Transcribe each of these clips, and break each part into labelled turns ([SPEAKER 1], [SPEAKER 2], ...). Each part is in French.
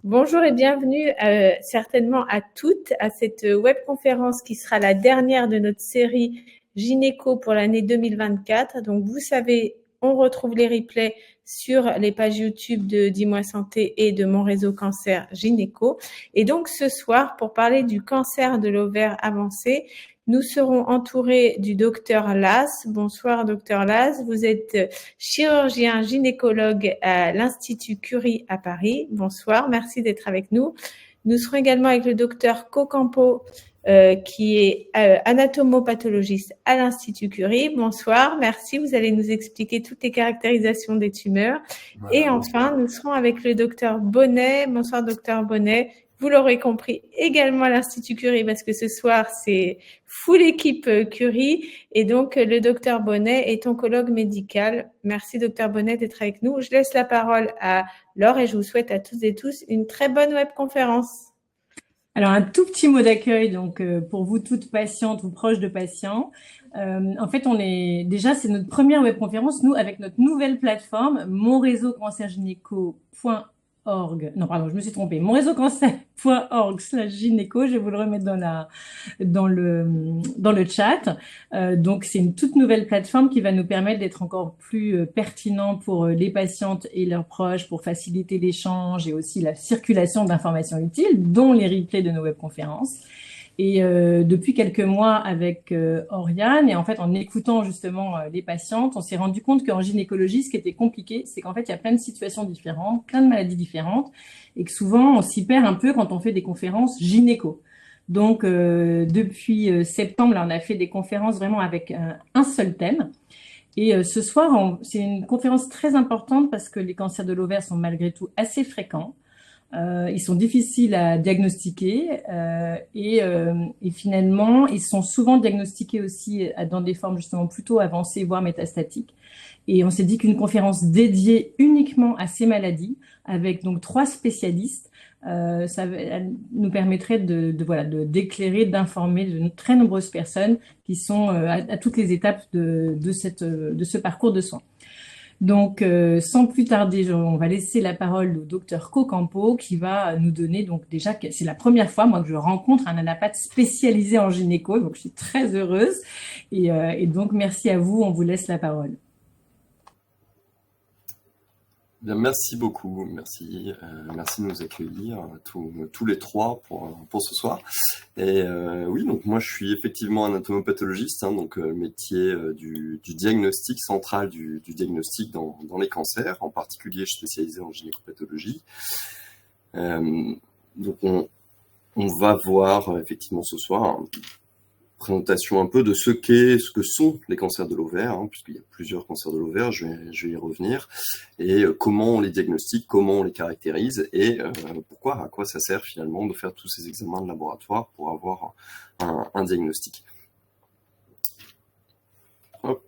[SPEAKER 1] Bonjour et bienvenue certainement à toutes à cette webconférence qui sera la dernière de notre série Gynéco pour l'année 2024. Donc vous savez, on retrouve les replays sur les pages YouTube de Dis-moi Santé et de mon réseau cancer gynéco. Et donc ce soir, pour parler du cancer de l'ovaire avancé, nous serons entourés du docteur Las. Bonsoir docteur Las, vous êtes chirurgien gynécologue à l'Institut Curie à Paris. Bonsoir, merci d'être avec nous. Nous serons également avec le docteur Cocampo, qui est anatomopathologiste à l'Institut Curie. Bonsoir, merci, vous allez nous expliquer toutes les caractérisations des tumeurs. Voilà. Et enfin, nous serons avec le docteur Bonnet. Bonsoir docteur Bonnet. Vous l'aurez compris, également à l'Institut Curie, parce que ce soir, c'est full équipe Curie. Et donc, le docteur Bonnet est oncologue médical. Merci, docteur Bonnet, d'être avec nous. Je laisse la parole à Laure et je vous souhaite à toutes et tous une très bonne webconférence.
[SPEAKER 2] Alors, un tout petit mot d'accueil, donc, pour vous toutes patientes ou proches de patients. En fait, c'est notre première webconférence, nous, avec notre nouvelle plateforme, monréseaucancergynéco.org. Non, pardon, je me suis trompée. monréseaucancer.org/gynéco. Je vais vous le remettre dans le chat. Donc, c'est une toute nouvelle plateforme qui va nous permettre d'être encore plus pertinent pour les patientes et leurs proches, pour faciliter l'échange et aussi la circulation d'informations utiles, dont les replays de nos webconférences. Et depuis quelques mois avec Oriane, et en fait en écoutant justement les patientes, on s'est rendu compte qu'en gynécologie, ce qui était compliqué, c'est qu'en fait il y a plein de situations différentes, plein de maladies différentes, et que souvent on s'y perd un peu quand on fait des conférences gynéco. Donc depuis septembre, là, on a fait des conférences vraiment avec un seul thème. Et ce soir, c'est une conférence très importante parce que les cancers de l'ovaire sont malgré tout assez fréquents. Ils sont difficiles à diagnostiquer et finalement, ils sont souvent diagnostiqués aussi dans des formes justement plutôt avancées, voire métastatiques. Et on s'est dit qu'une conférence dédiée uniquement à ces maladies, avec donc 3 spécialistes, elle nous permettrait d'éclairer, d'informer de très nombreuses personnes qui sont à toutes les étapes de ce parcours de soins. Donc, sans plus tarder, on va laisser la parole au docteur Cocampo qui va nous donner, donc déjà, c'est la première fois, moi, que je rencontre un allopathe spécialisé en gynéco, donc je suis très heureuse. Et donc, merci à vous, on vous laisse la parole.
[SPEAKER 3] Bien, merci beaucoup, merci de nous accueillir tous les 3 pour ce soir. Et oui, donc moi je suis effectivement anatomopathologiste, donc métier du diagnostic central du diagnostic dans les cancers. En particulier, je suis spécialisé en gynécopathologie. Donc on va voir effectivement ce soir présentation un peu de ce que sont les cancers de l'ovaire, puisqu'il y a plusieurs cancers de l'ovaire, je vais y revenir, et comment on les diagnostique, comment on les caractérise, et à quoi ça sert finalement de faire tous ces examens de laboratoire pour avoir un diagnostic. Hop.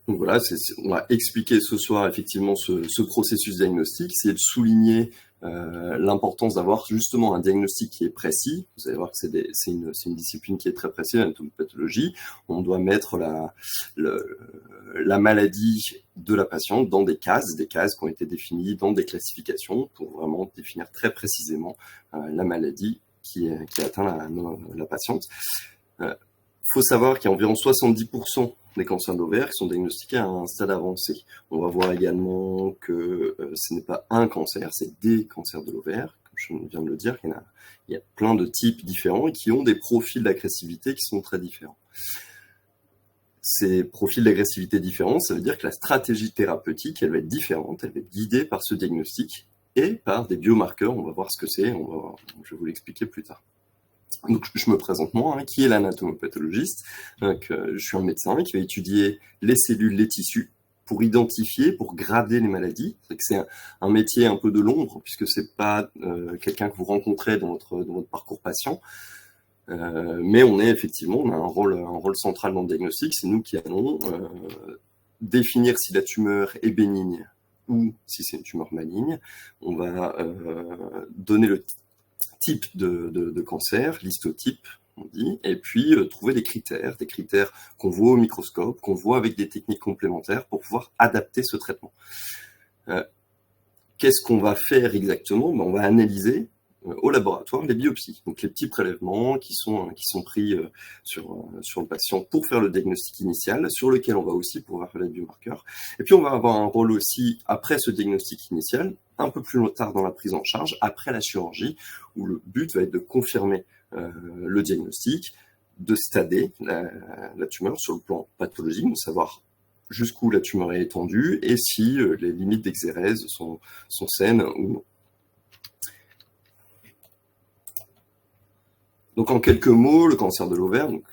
[SPEAKER 3] Donc voilà, on va expliquer ce soir effectivement ce processus diagnostique, c'est de souligner l'importance d'avoir justement un diagnostic qui est précis. Vous allez voir que c'est une discipline qui est très précise, l'anatomopathologie. On doit mettre la maladie de la patiente dans des cases qui ont été définies dans des classifications pour vraiment définir très précisément la maladie qui atteint la patiente. Faut savoir qu'il y a environ 70% des cancers de l'ovaire qui sont diagnostiqués à un stade avancé. On va voir également que ce n'est pas un cancer, c'est des cancers de l'ovaire. Comme je viens de le dire, il y a plein de types différents et qui ont des profils d'agressivité qui sont très différents. Ces profils d'agressivité différents, ça veut dire que la stratégie thérapeutique, elle va être différente, elle va être guidée par ce diagnostic et par des biomarqueurs. On va voir ce que c'est, je vais vous l'expliquer plus tard. Donc, je me présente moi, qui est l'anatomopathologiste. Je suis un médecin qui va étudier les cellules, les tissus pour identifier, pour grader les maladies. C'est un métier un peu de l'ombre, puisque c'est pas quelqu'un que vous rencontrez dans votre parcours patient. Mais on a un rôle central dans le diagnostic. C'est nous qui allons définir si la tumeur est bénigne ou si c'est une tumeur maligne. On va donner le type de cancer, l'histotype, on dit, et puis trouver des critères qu'on voit au microscope, qu'on voit avec des techniques complémentaires pour pouvoir adapter ce traitement. Qu'est-ce qu'on va faire exactement? On va analyser au laboratoire les biopsies, donc les petits prélèvements qui sont pris sur le patient pour faire le diagnostic initial, sur lequel on va aussi pouvoir faire les biomarqueurs. Et puis on va avoir un rôle aussi après ce diagnostic initial, un peu plus tard dans la prise en charge, après la chirurgie, où le but va être de confirmer le diagnostic, de stader la tumeur sur le plan pathologique, de savoir jusqu'où la tumeur est étendue et si les limites d'exérèse sont saines ou non. Donc en quelques mots, le cancer de l'ovaire, donc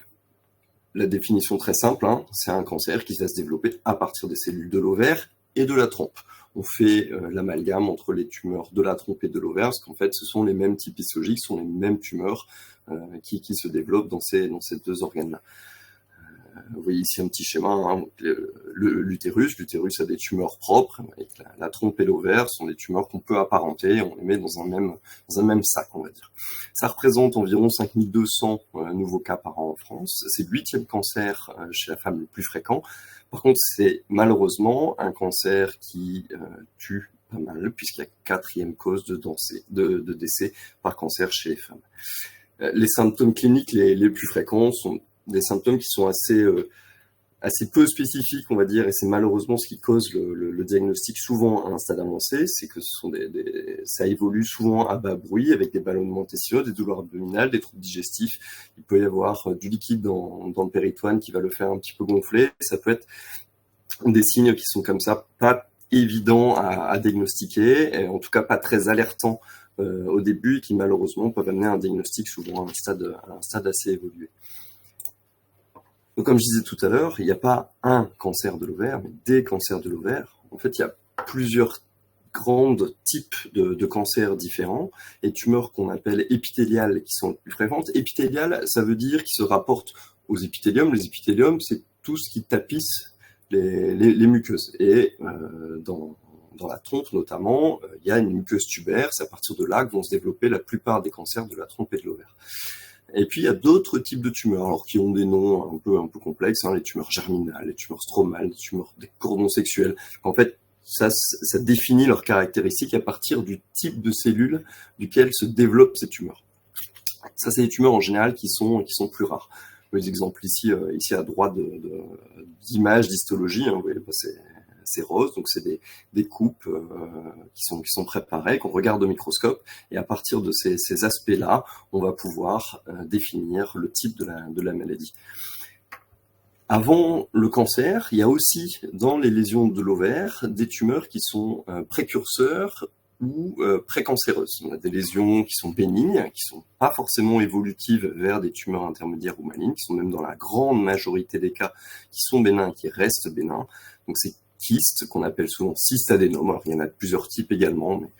[SPEAKER 3] la définition très simple, c'est un cancer qui va se développer à partir des cellules de l'ovaire et de la trompe. On fait l'amalgame entre les tumeurs de la trompe et de l'ovaire, parce qu'en fait, ce sont les mêmes types histologiques, ce sont les mêmes tumeurs qui se développent dans ces deux organes-là. Vous voyez ici un petit schéma, l'utérus a des tumeurs propres, et la trompe et l'ovaire sont des tumeurs qu'on peut apparenter, on les met dans un même sac, on va dire. Ça représente environ 5200 nouveaux cas par an en France, c'est le 8e cancer chez la femme le plus fréquent. Par contre, c'est malheureusement un cancer qui tue pas mal, puisqu'il y a 4e cause de décès par cancer chez les femmes. Les symptômes cliniques les plus fréquents sont des symptômes qui sont assez peu spécifiques, on va dire, et c'est malheureusement ce qui cause le diagnostic souvent à un stade avancé, c'est que ça évolue souvent à bas bruit, avec des ballonnements intestinaux, des douleurs abdominales, des troubles digestifs. Il peut y avoir du liquide dans le péritoine qui va le faire un petit peu gonfler. Ça peut être des signes qui sont comme ça, pas évidents à diagnostiquer, et en tout cas pas très alertants au début, et qui malheureusement peuvent amener un diagnostic souvent à un stade assez évolué. Donc, comme je disais tout à l'heure, il n'y a pas un cancer de l'ovaire, mais des cancers de l'ovaire. En fait, il y a plusieurs grands types de cancers différents, et tumeurs qu'on appelle épithéliales qui sont les plus fréquentes. Épithéliales, ça veut dire qu'ils se rapportent aux épithéliums. Les épithéliums, c'est tout ce qui tapisse les muqueuses. Et dans la trompe notamment, il y a une muqueuse tubaire, c'est à partir de là que vont se développer la plupart des cancers de la trompe et de l'ovaire. Et puis il y a d'autres types de tumeurs, alors qui ont des noms un peu complexes, les tumeurs germinales, les tumeurs stromales, les tumeurs des cordons sexuels. En fait, ça définit leurs caractéristiques à partir du type de cellules duquel se développent ces tumeurs. Ça, c'est des tumeurs en général qui sont plus rares. Les exemples ici à droite d'images d'histologie, vous voyez, c'est rose, donc c'est des coupes qui sont préparées, qu'on regarde au microscope, et à partir de ces aspects-là, on va pouvoir définir le type de la maladie. Avant le cancer, il y a aussi dans les lésions de l'ovaire des tumeurs qui sont précurseurs ou précancéreuses. On a des lésions qui sont bénignes, qui sont pas forcément évolutives vers des tumeurs intermédiaires ou malignes, qui sont même dans la grande majorité des cas qui sont bénins, qui restent bénins. Donc c'est kystes, qu'on appelle souvent cystadénomes. Alors, il y en a de plusieurs types également, mais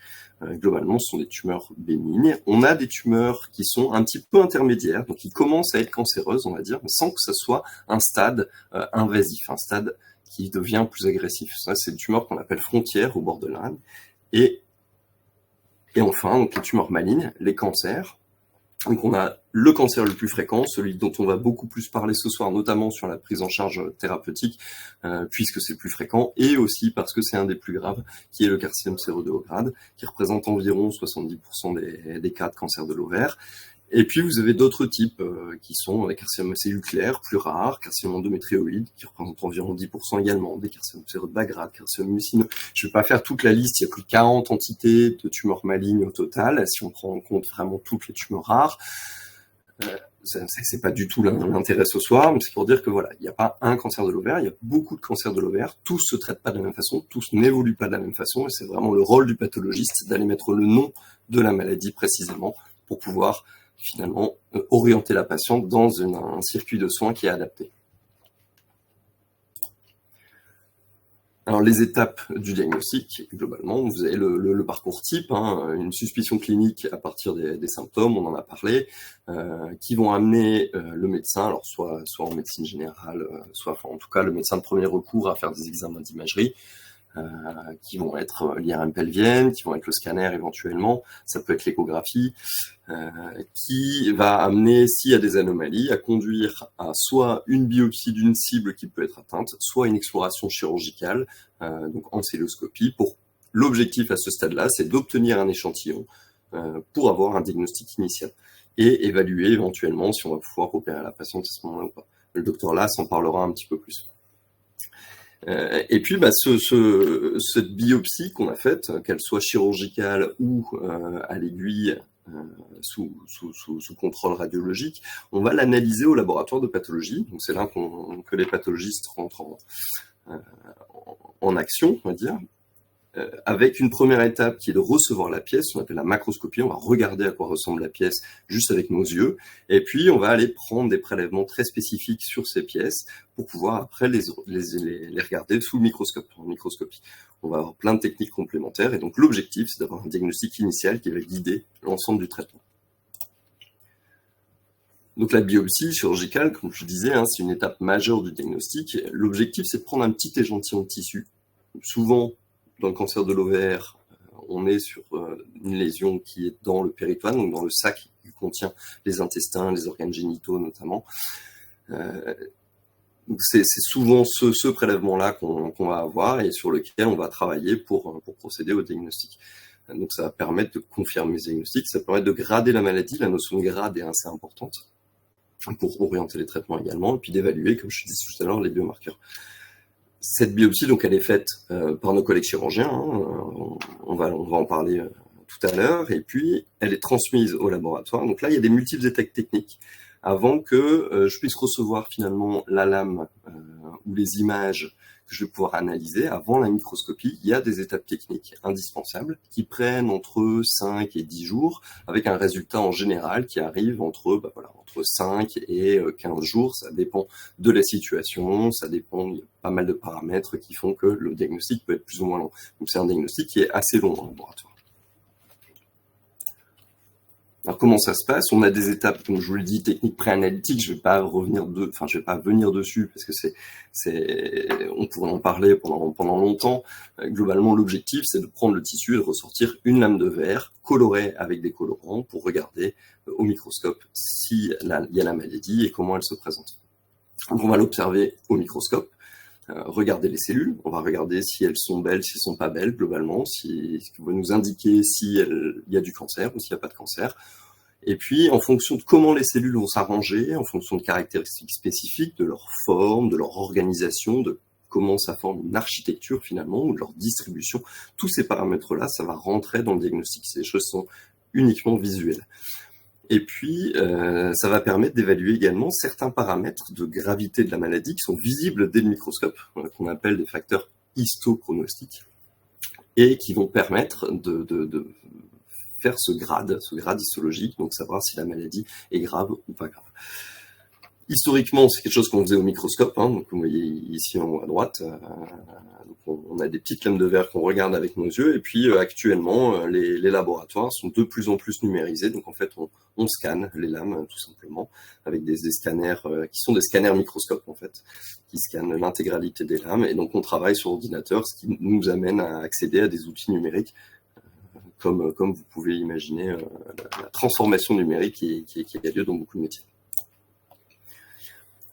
[SPEAKER 3] globalement, ce sont des tumeurs bénignes. On a des tumeurs qui sont un petit peu intermédiaires, donc qui commencent à être cancéreuses, on va dire, mais sans que ce soit un stade invasif, un stade qui devient plus agressif. Ça, c'est des tumeurs qu'on appelle frontières ou borderline. Et enfin, donc, les tumeurs malignes, les cancers. Donc on a le cancer le plus fréquent, celui dont on va beaucoup plus parler ce soir, notamment sur la prise en charge thérapeutique, puisque c'est le plus fréquent, et aussi parce que c'est un des plus graves, qui est le carcinome séreux de haut grade, qui représente environ 70% des cas de cancer de l'ovaire. Et puis vous avez d'autres types qui sont les carcinomes cellulaires, plus rares, carcinome endométrioïde, qui représentent environ 10% également, des carcinomes séreux de bas grade, carcinome mucineux. Je ne vais pas faire toute la liste, il y a plus de 40 entités de tumeurs malignes au total, si on prend en compte vraiment toutes les tumeurs rares. C'est pas du tout l'intérêt ce soir, mais c'est pour dire que voilà, il n'y a pas un cancer de l'ovaire, il y a beaucoup de cancers de l'ovaire, tous se traitent pas de la même façon, tous n'évoluent pas de la même façon, et c'est vraiment le rôle du pathologiste d'aller mettre le nom de la maladie précisément pour pouvoir finalement orienter la patiente dans un circuit de soins qui est adapté. Alors, les étapes du diagnostic, globalement, vous avez le parcours type, hein, une suspicion clinique à partir des symptômes, on en a parlé, qui vont amener le médecin, alors soit en médecine générale, soit en tout cas le médecin de premier recours à faire des examens d'imagerie, qui vont être l'IRM pelvienne, qui vont être le scanner éventuellement, ça peut être l'échographie, qui va amener, s'il y a des anomalies, à conduire à soit une biopsie d'une cible qui peut être atteinte, soit une exploration chirurgicale, donc en celluloscopie. L'objectif à ce stade-là, c'est d'obtenir un échantillon pour avoir un diagnostic initial et évaluer éventuellement si on va pouvoir opérer la patiente à ce moment-là ou pas. Le docteur Lass en parlera un petit peu plus. Et puis, cette biopsie qu'on a faite, qu'elle soit chirurgicale ou à l'aiguille sous contrôle radiologique, on va l'analyser au laboratoire de pathologie. Donc, c'est là que les pathologistes rentrent en action, on va dire. Avec une première étape qui est de recevoir la pièce, on appelle la macroscopie, on va regarder à quoi ressemble la pièce juste avec nos yeux, et puis on va aller prendre des prélèvements très spécifiques sur ces pièces pour pouvoir après les regarder sous le microscope, en microscopie. On va avoir plein de techniques complémentaires, et donc l'objectif c'est d'avoir un diagnostic initial qui va guider l'ensemble du traitement. Donc la biopsie chirurgicale, comme je disais, hein, c'est une étape majeure du diagnostic. L'objectif c'est de prendre un petit échantillon de tissu, souvent dans le cancer de l'ovaire, on est sur une lésion qui est dans le péritoine, donc dans le sac qui contient les intestins, les organes génitaux notamment. Donc c'est souvent ce prélèvement-là qu'on va avoir et sur lequel on va travailler pour procéder au diagnostic. Donc ça va permettre de confirmer le diagnostic, ça va permettre de grader la maladie. La notion de grade est assez importante pour orienter les traitements également, et puis d'évaluer, comme je disais tout à l'heure, les biomarqueurs. Cette biopsie, donc, elle est faite par nos collègues chirurgiens, hein, on va en parler tout à l'heure, et puis elle est transmise au laboratoire. Donc là, il y a des multiples étapes techniques avant que je puisse recevoir finalement la lame ou les images que je vais pouvoir analyser. Avant la microscopie, il y a des étapes techniques indispensables qui prennent entre 5 et 10 jours, avec un résultat en général qui arrive entre 5 et 15 jours. Ça dépend de la situation, ça dépend de pas mal de paramètres qui font que le diagnostic peut être plus ou moins long. Donc c'est un diagnostic qui est assez long en laboratoire. Alors comment ça se passe? On a des étapes, comme je vous le dis, techniques préanalytiques. Je vais pas venir dessus parce que on pourrait en parler pendant longtemps. Globalement, l'objectif, c'est de prendre le tissu et de ressortir une lame de verre colorée avec des colorants pour regarder au microscope s'il y a la maladie et comment elle se présente. Donc on va l'observer au microscope. Regarder les cellules, on va regarder si elles sont belles, si elles sont pas belles globalement, ce qui va nous indiquer s'il y a du cancer ou s'il n'y a pas de cancer. Et puis, en fonction de comment les cellules vont s'arranger, en fonction de caractéristiques spécifiques, de leur forme, de leur organisation, de comment ça forme une architecture finalement, ou de leur distribution, tous ces paramètres-là, ça va rentrer dans le diagnostic. Ces choses sont uniquement visuelles. Et puis, ça va permettre d'évaluer également certains paramètres de gravité de la maladie qui sont visibles dès le microscope, qu'on appelle des facteurs histopronostiques, et qui vont permettre de faire ce grade histologique, donc savoir si la maladie est grave ou pas grave. Historiquement, c'est quelque chose qu'on faisait au microscope, hein, donc vous voyez ici en haut à droite, donc on a des petites lames de verre qu'on regarde avec nos yeux, et puis actuellement, les laboratoires sont de plus en plus numérisés, donc en fait, on scanne les lames tout simplement, avec des scanners qui sont des scanners microscopes en fait, qui scannent l'intégralité des lames, et donc on travaille sur ordinateur, ce qui nous amène à accéder à des outils numériques, comme vous pouvez imaginer la transformation numérique qui a lieu dans beaucoup de métiers.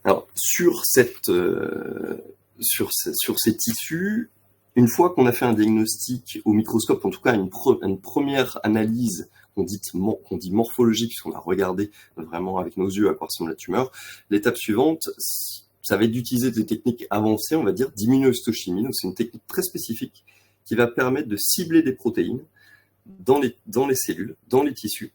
[SPEAKER 3] Alors, sur ces tissus, une fois qu'on a fait un diagnostic au microscope, en tout cas une première analyse qu'on dit morphologique, puisqu'on a regardé vraiment avec nos yeux à quoi ressemble la tumeur, l'étape suivante, ça va être d'utiliser des techniques avancées, on va dire d'immunohistochimie. Donc c'est une technique très spécifique qui va permettre de cibler des protéines dans les cellules, dans les tissus,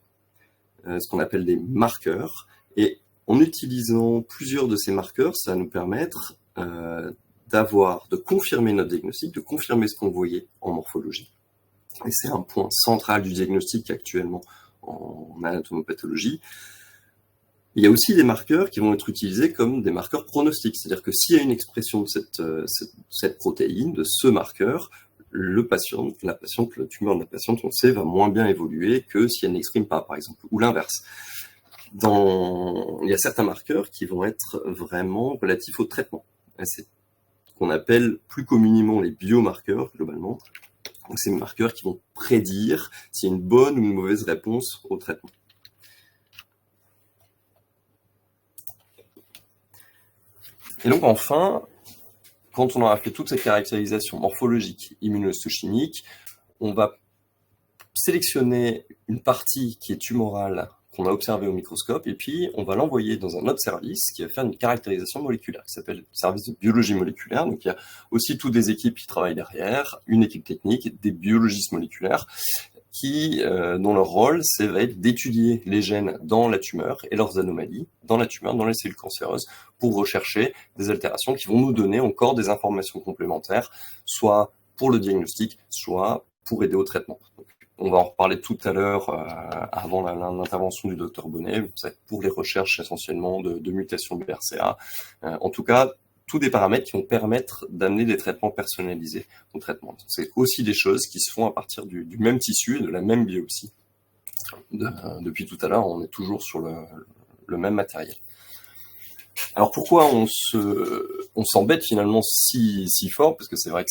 [SPEAKER 3] ce qu'on appelle des marqueurs. Et en utilisant plusieurs de ces marqueurs, ça va nous permettre de confirmer notre diagnostic, de confirmer ce qu'on voyait en morphologie. Et c'est un point central du diagnostic actuellement en anatomopathologie. Il y a aussi des marqueurs qui vont être utilisés comme des marqueurs pronostiques, c'est-à-dire que s'il y a une expression de cette protéine, de ce marqueur, le tumeur de la patiente, on sait, va moins bien évoluer que si elle n'exprime pas, par exemple, ou l'inverse. Il y a certains marqueurs qui vont être vraiment relatifs au traitement. C'est ce qu'on appelle plus communément les biomarqueurs, globalement. Donc, c'est des marqueurs qui vont prédire s'il y a une bonne ou une mauvaise réponse au traitement. Et donc, enfin, quand on aura fait toutes ces caractérisations morphologiques, immunohistochimiques, on va sélectionner une partie qui est tumorale qu'on a observée au microscope, et puis on va l'envoyer dans un autre service qui va faire une caractérisation moléculaire, qui s'appelle le service de biologie moléculaire. Donc il y a aussi toutes des équipes qui travaillent derrière, une équipe technique, des biologistes moléculaires, dont leur rôle, va être d'étudier les gènes dans la tumeur et leurs anomalies dans la tumeur, dans les cellules cancéreuses, pour rechercher des altérations qui vont nous donner encore des informations complémentaires, soit pour le diagnostic, soit pour aider au traitement. Donc, on va en reparler tout à l'heure, avant l'intervention du docteur Bonnet, pour les recherches essentiellement de mutations de BRCA. En tout cas, tous des paramètres qui vont permettre d'amener des traitements personnalisés au traitement. C'est aussi des choses qui se font à partir du même tissu et de la même biopsie. Depuis tout à l'heure, on est toujours sur le même matériel. Alors pourquoi on s'embête finalement si fort, parce que c'est vrai que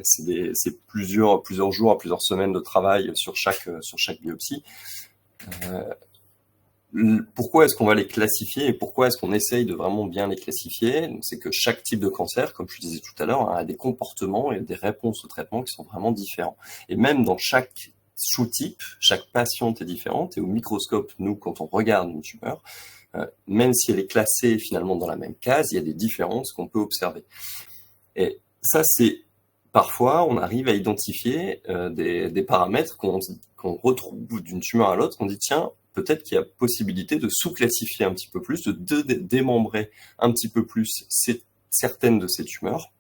[SPEAKER 3] c'est plusieurs jours, plusieurs semaines de travail sur chaque biopsie. Pourquoi est-ce qu'on va les classifier et pourquoi est-ce qu'on essaye de vraiment bien les classifier? C'est que chaque type de cancer, comme je disais tout à l'heure, a des comportements et des réponses au traitement qui sont vraiment différents. Et même dans chaque sous-type, chaque patiente est différente. Et au microscope, nous, quand on regarde une tumeur, même si elle est classée finalement dans la même case, il y a des différences qu'on peut observer. Et ça, c'est parfois, on arrive à identifier des paramètres qu'on retrouve d'une tumeur à l'autre. On dit, tiens, peut-être qu'il y a possibilité de sous-classifier un petit peu plus, de démembrer un petit peu plus certaines de ces tumeurs.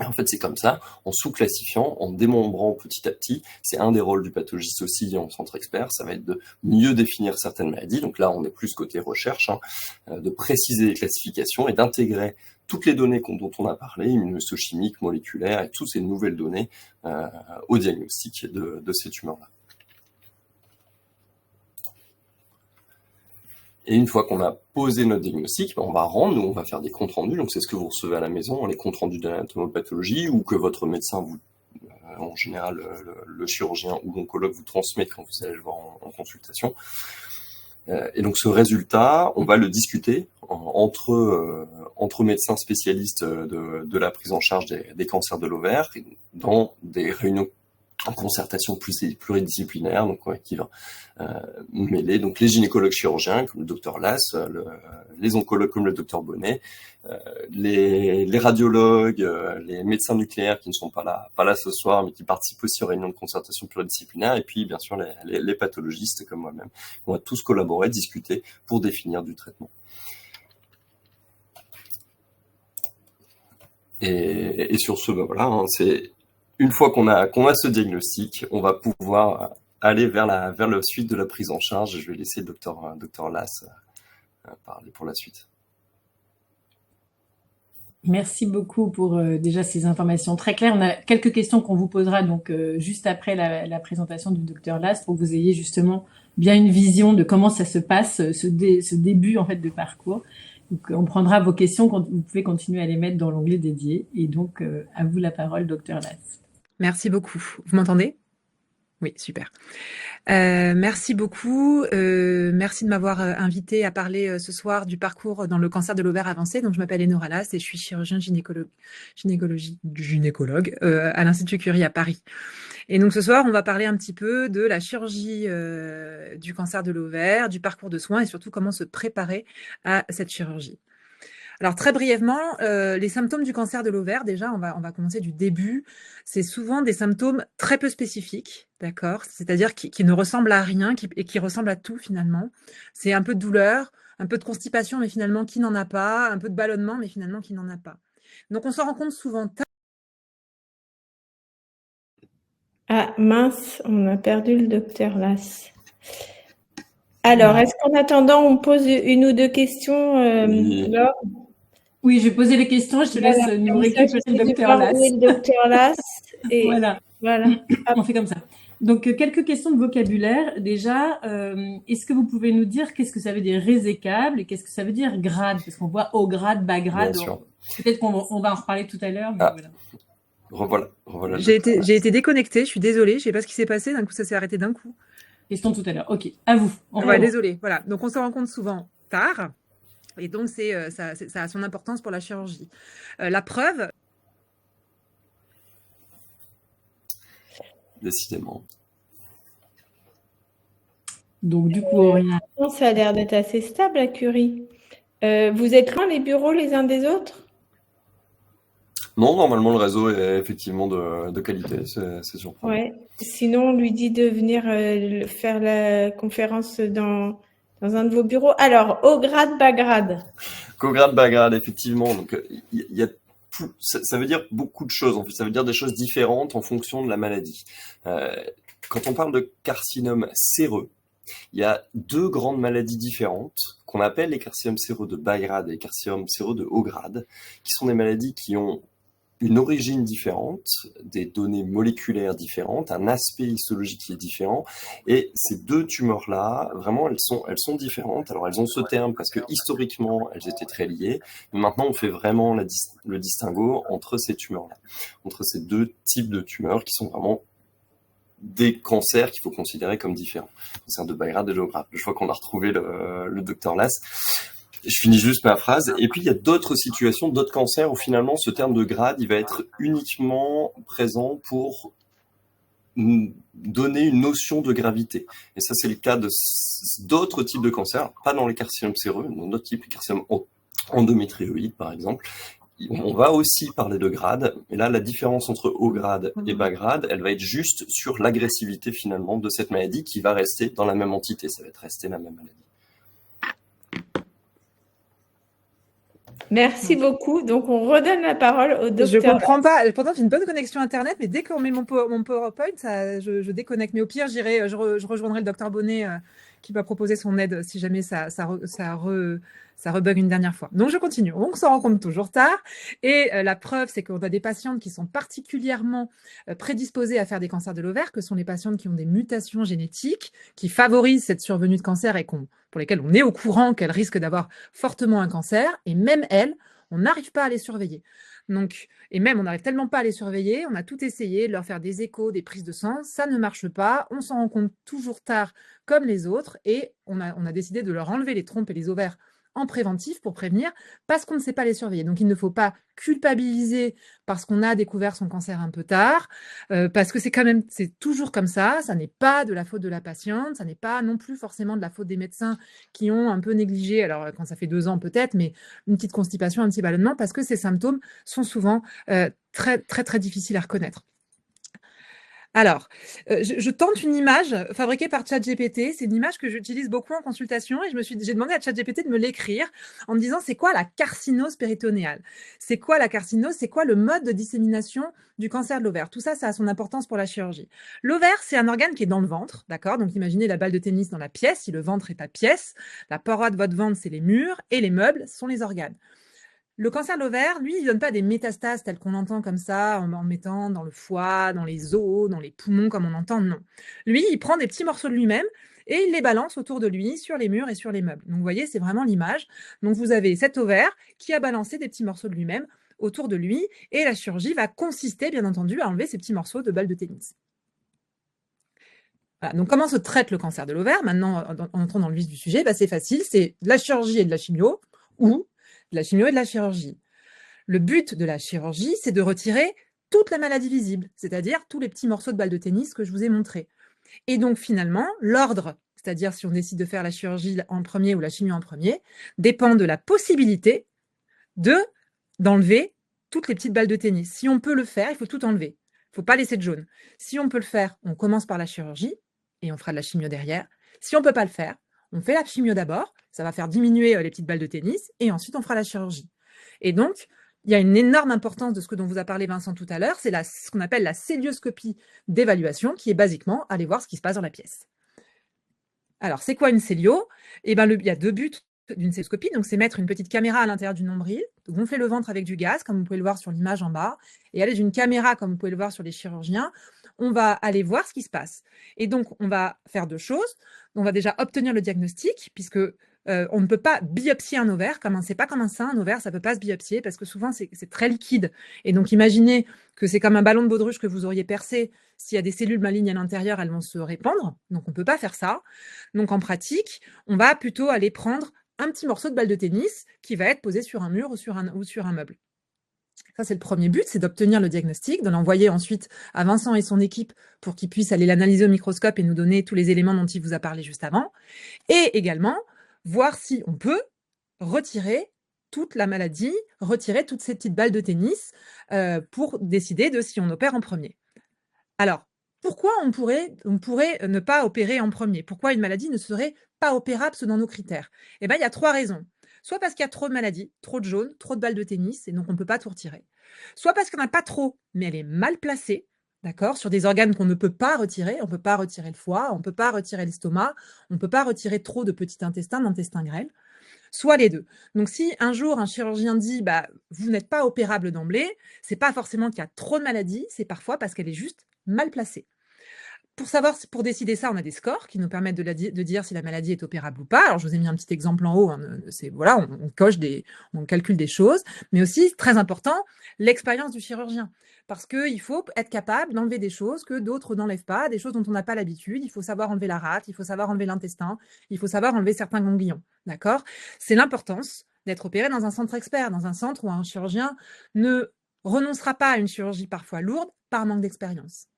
[SPEAKER 3] Et en fait, c'est comme ça, en sous-classifiant, en démembrant petit à petit. C'est un des rôles du pathologiste aussi en centre expert, ça va être de mieux définir certaines maladies. Donc là, on est plus côté recherche, de préciser les classifications et d'intégrer toutes les données dont on a parlé, immunohistochimiques, moléculaires, et toutes ces nouvelles données au diagnostic de ces tumeurs-là. Et une fois qu'on a posé notre diagnostic, on va faire des comptes rendus. Donc c'est ce que vous recevez à la maison, les comptes rendus d'anatomopathologie, ou que votre médecin, en général le chirurgien ou l'oncologue, vous transmet quand vous allez le voir en consultation. Et donc ce résultat, on va le discuter entre médecins spécialistes de la prise en charge des cancers de l'ovaire, dans des réunions en concertation pluridisciplinaire, donc qui va mêler donc les gynécologues chirurgiens comme le docteur Lass, les oncologues comme le docteur Bonnet, les radiologues, les médecins nucléaires qui ne sont pas là ce soir, mais qui participent aussi aux réunions de concertation pluridisciplinaire, et puis bien sûr les pathologistes comme moi-même. On va tous collaborer, discuter pour définir du traitement. Et sur ce, voilà, c'est une fois qu'on a ce diagnostic, on va pouvoir aller vers la suite de la prise en charge. Je vais laisser le docteur Lass parler pour la suite.
[SPEAKER 2] Merci beaucoup pour déjà ces informations très claires. On a quelques questions qu'on vous posera donc juste après la présentation du docteur Lass, pour que vous ayez justement bien une vision de comment ça se passe, ce début en fait de parcours. Donc, on prendra vos questions, vous pouvez continuer à les mettre dans l'onglet dédié. Et donc, à vous la parole, docteur Lass.
[SPEAKER 4] Merci beaucoup. Vous m'entendez? Oui, super. Merci beaucoup. Merci de m'avoir invité à parler ce soir du parcours dans le cancer de l'ovaire avancé. Donc, je m'appelle Enora Lass et je suis chirurgien gynécologue à l'Institut Curie à Paris. Et donc, ce soir, on va parler un petit peu de la chirurgie du cancer de l'ovaire, du parcours de soins et surtout comment se préparer à cette chirurgie. Alors très brièvement, les symptômes du cancer de l'ovaire, déjà, on va commencer du début. C'est souvent des symptômes très peu spécifiques, d'accord? C'est-à-dire qui ne ressemblent à rien et qui ressemblent à tout finalement. C'est un peu de douleur, un peu de constipation, mais finalement qui n'en a pas, un peu de ballonnement, mais finalement qui n'en a pas. Donc on s'en rend compte souvent.
[SPEAKER 1] Ah mince, on a perdu le docteur Lass. Alors,
[SPEAKER 2] Voilà.
[SPEAKER 1] est-ce qu'en attendant, on pose une ou deux questions,
[SPEAKER 3] Oui.
[SPEAKER 1] Laure?
[SPEAKER 2] Oui, je vais poser les questions, je te laisse
[SPEAKER 1] Voilà,
[SPEAKER 2] nous
[SPEAKER 1] comme ça,
[SPEAKER 2] récupérer le
[SPEAKER 1] j'essaie de
[SPEAKER 2] docteur
[SPEAKER 1] voir où est
[SPEAKER 2] Lass.
[SPEAKER 1] le docteur Lass. Et
[SPEAKER 2] Voilà,
[SPEAKER 1] voilà. Hop.
[SPEAKER 2] on fait comme ça. Donc, quelques questions de vocabulaire. Déjà, est-ce que vous pouvez nous dire qu'est-ce que ça veut dire résécable et qu'est-ce que ça veut dire grade? Parce qu'on voit haut grade, bas
[SPEAKER 3] Bien
[SPEAKER 2] grade.
[SPEAKER 3] sûr.
[SPEAKER 2] Peut-être qu'on va en reparler tout à l'heure, mais
[SPEAKER 3] Ah,
[SPEAKER 2] voilà.
[SPEAKER 3] revoilà le
[SPEAKER 4] J'ai
[SPEAKER 3] docteur
[SPEAKER 4] été
[SPEAKER 3] Lass.
[SPEAKER 4] déconnectée, je suis désolée, je sais pas ce qui s'est passé, d'un coup ça s'est arrêté d'un coup.
[SPEAKER 2] Question tout à l'heure. Ok, à vous. On
[SPEAKER 4] Ouais,
[SPEAKER 2] recommence.
[SPEAKER 4] désolée. Voilà. Donc on se rend compte souvent tard, et donc ça a son importance pour la chirurgie. La preuve,
[SPEAKER 3] Décidément.
[SPEAKER 2] Donc, du coup, Aurélien,
[SPEAKER 1] Bon, ça a l'air d'être assez stable à Curie. Vous êtes loin les bureaux les uns des autres?
[SPEAKER 3] Non, normalement, le réseau est effectivement de qualité, c'est surprenant.
[SPEAKER 1] Ouais. Sinon, on lui dit de venir faire la conférence dans un de vos bureaux. Alors, haut grade, bas grade.
[SPEAKER 3] Co-grade, bas grade, effectivement. Donc, il y a ça veut dire beaucoup de choses, en fait. Ça veut dire des choses différentes en fonction de la maladie. Quand on parle de carcinome séreux, il y a deux grandes maladies différentes qu'on appelle les carcinomes séreux de bas grade et les carcinomes séreux de haut grade, qui sont des maladies qui ont une origine différente, des données moléculaires différentes, un aspect histologique qui est différent. Et ces deux tumeurs-là, vraiment, elles sont différentes. Alors, elles ont ce terme parce que historiquement, elles étaient très liées. Mais maintenant, on fait vraiment le distinguo entre ces tumeurs-là, entre ces deux types de tumeurs qui sont vraiment des cancers qu'il faut considérer comme différents. Cancer de bas grade et de haut grade. Je vois qu'on a retrouvé le docteur Lass. Je finis juste ma phrase. Et puis, il y a d'autres situations, d'autres cancers où finalement, ce terme de grade, il va être uniquement présent pour donner une notion de gravité. Et ça, c'est le cas d'autres types de cancers, pas dans les carcinomes séreux, dans d'autres types de carcinomes endométrioïdes, par exemple. On va aussi parler de grade, et là, la différence entre haut grade et bas grade, elle va être juste sur l'agressivité, finalement, de cette maladie qui va rester dans la même entité. Ça va être resté la même maladie.
[SPEAKER 1] Merci beaucoup. Donc, on redonne la parole au
[SPEAKER 4] je
[SPEAKER 1] docteur.
[SPEAKER 4] comprends pas. Pourtant, j'ai une bonne connexion Internet, mais dès qu'on met mon PowerPoint, je déconnecte. Mais au pire, je rejoindrai le docteur Bonnet qui va proposer son aide si jamais ça rebug une dernière fois. Donc, je continue. On s'en rend compte toujours tard. Et la preuve, c'est qu'on a des patientes qui sont particulièrement prédisposées à faire des cancers de l'ovaire, que sont les patientes qui ont des mutations génétiques qui favorisent cette survenue de cancer et pour lesquelles on est au courant qu'elles risquent d'avoir fortement un cancer. Et même elles, on n'arrive pas à les surveiller. Donc, et même, on n'arrive tellement pas à les surveiller, on a tout essayé, de leur faire des échos, des prises de sang, ça ne marche pas, on s'en rend compte toujours tard comme les autres, et on a décidé de leur enlever les trompes et les ovaires en préventif pour prévenir, parce qu'on ne sait pas les surveiller. Donc, il ne faut pas culpabiliser parce qu'on a découvert son cancer un peu tard, parce que c'est toujours comme ça n'est pas de la faute de la patiente, ça n'est pas non plus forcément de la faute des médecins qui ont un peu négligé, alors quand ça fait 2 ans peut-être, mais une petite constipation, un petit ballonnement, parce que ces symptômes sont souvent très, très, très difficiles à reconnaître. Alors, je tente une image fabriquée par ChatGPT. C'est une image que j'utilise beaucoup en consultation et j'ai demandé à ChatGPT de me l'écrire en me disant c'est quoi la carcinose péritonéale? C'est quoi la carcinose? C'est quoi le mode de dissémination du cancer de l'ovaire? Tout ça, ça a son importance pour la chirurgie. L'ovaire, c'est un organe qui est dans le ventre, d'accord? Donc imaginez la balle de tennis dans la pièce. Si le ventre est ta pièce, la paroi de votre ventre, c'est les murs et les meubles sont les organes. Le cancer de l'ovaire, lui, il ne donne pas des métastases telles qu'on entend comme ça, en mettant dans le foie, dans les os, dans les poumons comme on entend, non. Lui, il prend des petits morceaux de lui-même et il les balance autour de lui, sur les murs et sur les meubles. Donc vous voyez, c'est vraiment l'image. Donc vous avez cet ovaire qui a balancé des petits morceaux de lui-même autour de lui et la chirurgie va consister, bien entendu, à enlever ces petits morceaux de balle de tennis. Voilà, donc comment se traite le cancer de l'ovaire? Maintenant, en entrant dans le vif du sujet, c'est facile, c'est de la chirurgie et de la chimio ou de la chimio et de la chirurgie. Le but de la chirurgie, c'est de retirer toute la maladie visible, c'est-à-dire tous les petits morceaux de balle de tennis que je vous ai montrés. Et donc finalement, l'ordre, c'est-à-dire si on décide de faire la chirurgie en premier ou la chimio en premier, dépend de la possibilité d'enlever toutes les petites balles de tennis. Si on peut le faire, il faut tout enlever. Il ne faut pas laisser de jaune. Si on peut le faire, on commence par la chirurgie et on fera de la chimio derrière. Si on ne peut pas le faire, on fait la chimio d'abord, ça va faire diminuer les petites balles de tennis et ensuite on fera la chirurgie. Et donc, il y a une énorme importance de ce dont vous a parlé Vincent tout à l'heure, c'est ce qu'on appelle la célioscopie d'évaluation, qui est basiquement aller voir ce qui se passe dans la pièce. Alors, c'est quoi une cellio? Eh ben, il y a 2 buts d'une célioscopie. Donc, c'est mettre une petite caméra à l'intérieur du nombril, gonfler le ventre avec du gaz, comme vous pouvez le voir sur l'image en bas, et aller d'une caméra, comme vous pouvez le voir sur les chirurgiens, on va aller voir ce qui se passe. Et donc, on va faire 2 choses. On va déjà obtenir le diagnostic, puisque on ne peut pas biopsier un ovaire, c'est pas comme un sein, un ovaire, ça peut pas se biopsier, parce que souvent, c'est très liquide. Et donc, imaginez que c'est comme un ballon de baudruche que vous auriez percé. S'il y a des cellules malignes à l'intérieur, elles vont se répandre. Donc, on peut pas faire ça. Donc, en pratique, on va plutôt aller prendre un petit morceau de balle de tennis qui va être posé sur un mur ou sur un meuble. Ça, c'est le premier but, c'est d'obtenir le diagnostic, de l'envoyer ensuite à Vincent et son équipe pour qu'ils puissent aller l'analyser au microscope et nous donner tous les éléments dont il vous a parlé juste avant. Et également, voir si on peut retirer toute la maladie, retirer toutes ces petites balles de tennis pour décider de si on opère en premier. Alors, pourquoi on pourrait ne pas opérer en premier? Pourquoi une maladie ne serait pas opérable selon nos critères? Eh bien, il y a 3 raisons. Soit parce qu'il y a trop de maladies, trop de jaunes, trop de balles de tennis, et donc on ne peut pas tout retirer. Soit parce qu'il n'y en a pas trop, mais elle est mal placée, d'accord, sur des organes qu'on ne peut pas retirer. On ne peut pas retirer le foie, on ne peut pas retirer l'estomac, on ne peut pas retirer trop de petit intestin, d'intestin grêle. Soit les 2. Donc si un jour un chirurgien dit vous n'êtes pas opérable d'emblée, c'est pas forcément qu'il y a trop de maladies, c'est parfois parce qu'elle est juste mal placée. Pour décider ça, on a des scores qui nous permettent de dire si la maladie est opérable ou pas. Alors je vous ai mis un petit exemple en haut, hein, on calcule des choses, mais aussi très important, l'expérience du chirurgien. Parce qu'il faut être capable d'enlever des choses que d'autres n'enlèvent pas, des choses dont on n'a pas l'habitude. Il faut savoir enlever la rate, il faut savoir enlever l'intestin, il faut savoir enlever certains ganglions. D'accord? C'est l'importance d'être opéré dans un centre expert, dans un centre où un chirurgien ne renoncera pas à une chirurgie parfois lourde par manque d'expérience.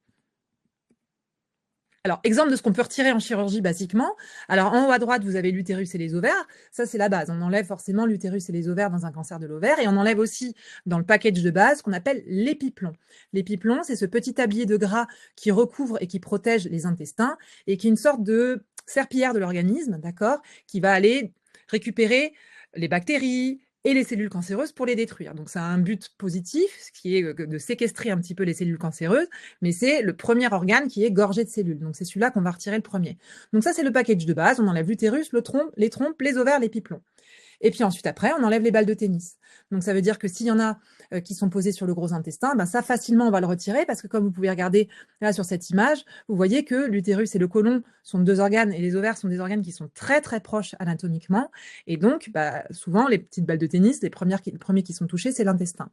[SPEAKER 4] Alors, exemple de ce qu'on peut retirer en chirurgie basiquement. Alors, en haut à droite, vous avez l'utérus et les ovaires. Ça, c'est la base. On enlève forcément l'utérus et les ovaires dans un cancer de l'ovaire. Et on enlève aussi, dans le package de base, ce qu'on appelle l'épiplomb. L'épiplomb, c'est ce petit tablier de gras qui recouvre et qui protège les intestins et qui est une sorte de serpillière de l'organisme, d'accord, qui va aller récupérer les bactéries et les cellules cancéreuses pour les détruire. Donc, ça a un but positif, ce qui est de séquestrer un petit peu les cellules cancéreuses, mais c'est le premier organe qui est gorgé de cellules. Donc, c'est celui-là qu'on va retirer le premier. Donc, ça, c'est le package de base. On enlève l'utérus, les trompes, les ovaires, l'épiplomb. Et puis ensuite, après, on enlève les balles de tennis. Donc, ça veut dire que s'il y en a qui sont posées sur le gros intestin, ça, facilement, on va le retirer parce que comme vous pouvez regarder là sur cette image, vous voyez que l'utérus et le côlon sont 2 organes et les ovaires sont des organes qui sont très, très proches anatomiquement. Et donc, souvent, les petites balles de tennis, les premiers qui sont touchés, c'est l'intestin.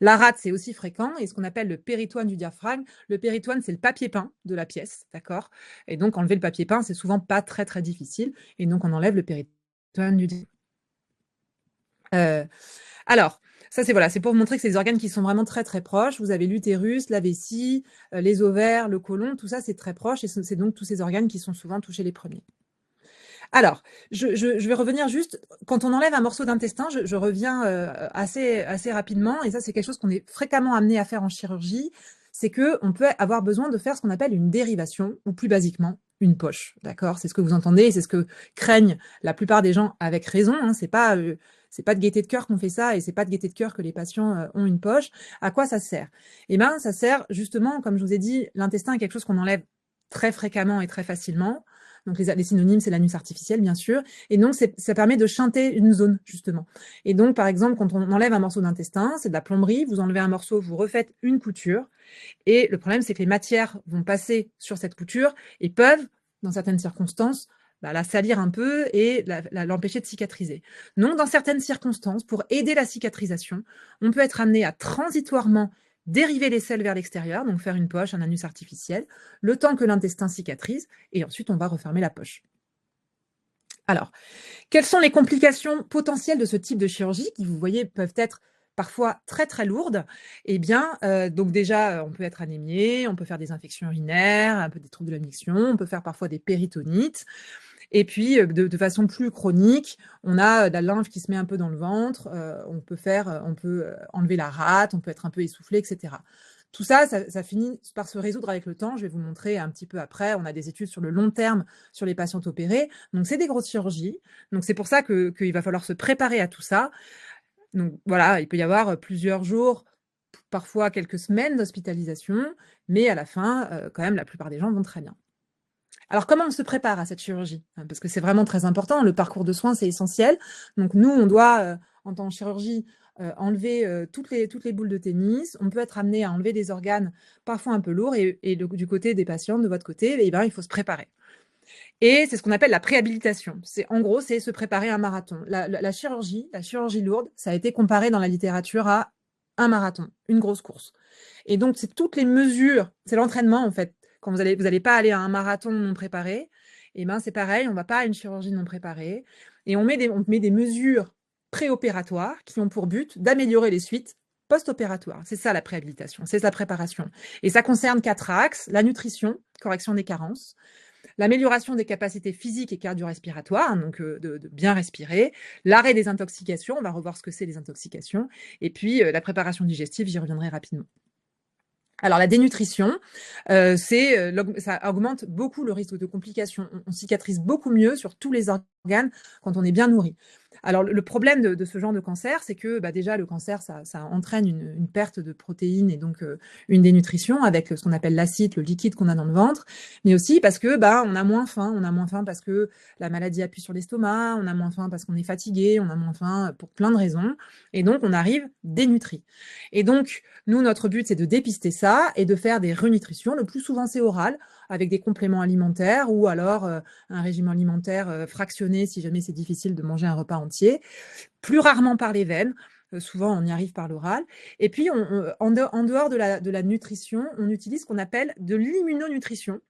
[SPEAKER 4] La rate, c'est aussi fréquent, et ce qu'on appelle le péritoine du diaphragme. Le péritoine, c'est le papier peint de la pièce, d'accord? Et donc, enlever le papier peint, c'est souvent pas très, très difficile. Et donc, on enlève le péritoine du diaphragme. Alors, ça c'est pour vous montrer que c'est des organes qui sont vraiment très très proches. Vous avez l'utérus, la vessie, les ovaires, le côlon, tout ça c'est très proche et c'est donc tous ces organes qui sont souvent touchés les premiers. Alors, je vais revenir juste, quand on enlève un morceau d'intestin, je reviens assez rapidement, et ça c'est quelque chose qu'on est fréquemment amené à faire en chirurgie, c'est qu'on peut avoir besoin de faire ce qu'on appelle une dérivation, ou plus basiquement, une poche, d'accord? C'est ce que vous entendez, et c'est ce que craignent la plupart des gens avec raison, hein, c'est pas de gaieté de cœur qu'on fait ça, et c'est pas de gaieté de cœur que les patients ont une poche. À quoi ça sert? Eh bien, ça sert justement, comme je vous ai dit, l'intestin est quelque chose qu'on enlève très fréquemment et très facilement. Donc, les synonymes, c'est l'anus artificiel, bien sûr. Et donc, ça permet de shunter une zone, justement. Et donc, par exemple, quand on enlève un morceau d'intestin, c'est de la plomberie, vous enlevez un morceau, vous refaites une couture. Et le problème, c'est que les matières vont passer sur cette couture et peuvent, dans certaines circonstances, la salir un peu et l'empêcher de cicatriser. Donc, dans certaines circonstances, pour aider la cicatrisation, on peut être amené à transitoirement dériver les selles vers l'extérieur, donc faire une poche, un anus artificiel, le temps que l'intestin cicatrise, et ensuite on va refermer la poche. Alors, quelles sont les complications potentielles de ce type de chirurgie qui, vous voyez, peuvent être parfois très très lourdes? Eh bien, donc déjà, on peut être anémié, on peut faire des infections urinaires, un peu des troubles de la miction, on peut faire parfois des péritonites. Et puis, de façon plus chronique, on a de la lymphe qui se met un peu dans le ventre, on peut enlever la rate, on peut être un peu essoufflé, etc. Tout ça, ça finit par se résoudre avec le temps. Je vais vous montrer un petit peu après. On a des études sur le long terme sur les patients opérés. Donc, c'est des grosses chirurgies. Donc, c'est pour ça qu'il va falloir se préparer à tout ça. Donc, voilà, il peut y avoir plusieurs jours, parfois quelques semaines d'hospitalisation, mais à la fin, quand même, la plupart des gens vont très bien. Alors, comment on se prépare à cette chirurgie? Parce que c'est vraiment très important. Le parcours de soins, c'est essentiel. Donc, nous, on doit, en tant que chirurgie, enlever toutes les boules de tennis. On peut être amené à enlever des organes parfois un peu lourds. Et du côté des patients, de votre côté, eh ben, il faut se préparer. Et c'est ce qu'on appelle la préhabilitation. En gros, c'est se préparer à un marathon. La chirurgie lourde, ça a été comparé dans la littérature à un marathon, une grosse course. Et donc, c'est toutes les mesures, c'est l'entraînement en fait. Quand vous allez pas aller à un marathon non préparé, et ben c'est pareil, on va pas à une chirurgie non préparée. Et on met des mesures préopératoires qui ont pour but d'améliorer les suites post-opératoires. C'est ça la préhabilitation, c'est la préparation. Et ça concerne 4 axes: la nutrition, correction des carences, l'amélioration des capacités physiques et cardio-respiratoires, donc de bien respirer, l'arrêt des intoxications, on va revoir ce que c'est les intoxications, et puis la préparation digestive, j'y reviendrai rapidement. Alors la dénutrition, ça augmente beaucoup le risque de complications. On cicatrise beaucoup mieux sur tous les organes quand on est bien nourri. Alors le problème de ce genre de cancer, c'est que déjà le cancer, ça entraîne une perte de protéines et donc une dénutrition avec ce qu'on appelle l'acide, le liquide qu'on a dans le ventre, mais aussi parce que on a moins faim. On a moins faim parce que la maladie appuie sur l'estomac, on a moins faim parce qu'on est fatigué, on a moins faim pour plein de raisons, et donc on arrive dénutri. Et donc nous, notre but, c'est de dépister ça et de faire des renutritions. Le plus souvent, c'est oral, avec des compléments alimentaires ou alors un régime alimentaire fractionné si jamais c'est difficile de manger un repas entier. Plus rarement par les veines. Souvent, on y arrive par l'oral. Et puis, en dehors de la nutrition, on utilise ce qu'on appelle de l'immunonutrition,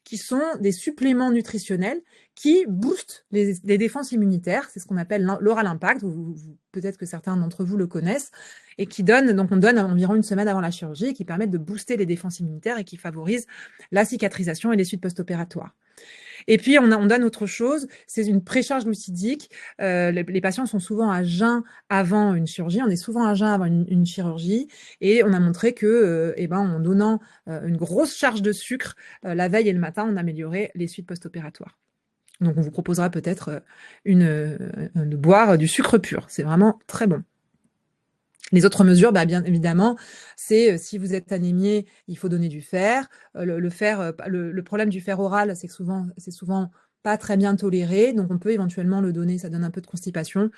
[SPEAKER 4] qui sont des suppléments nutritionnels qui boostent les défenses immunitaires. C'est ce qu'on appelle l'oral impact. Peut-être que certains d'entre vous le connaissent, et qui donne environ une semaine avant la chirurgie, et qui permettent de booster les défenses immunitaires et qui favorisent la cicatrisation et les suites post-opératoires. Et puis, on donne autre chose, c'est une précharge glucidique. Les patients sont souvent à jeun avant une chirurgie. On est souvent à jeun avant une chirurgie. Et on a montré que, en donnant une grosse charge de sucre la veille et le matin, on améliorait les suites post-opératoires. Donc, on vous proposera peut-être de boire du sucre pur. C'est vraiment très bon. Les autres mesures, bien évidemment, c'est si vous êtes anémié, il faut donner du fer. Le fer, le problème du fer oral, c'est que c'est souvent pas très bien toléré, donc on peut éventuellement le donner, ça donne un peu de constipation.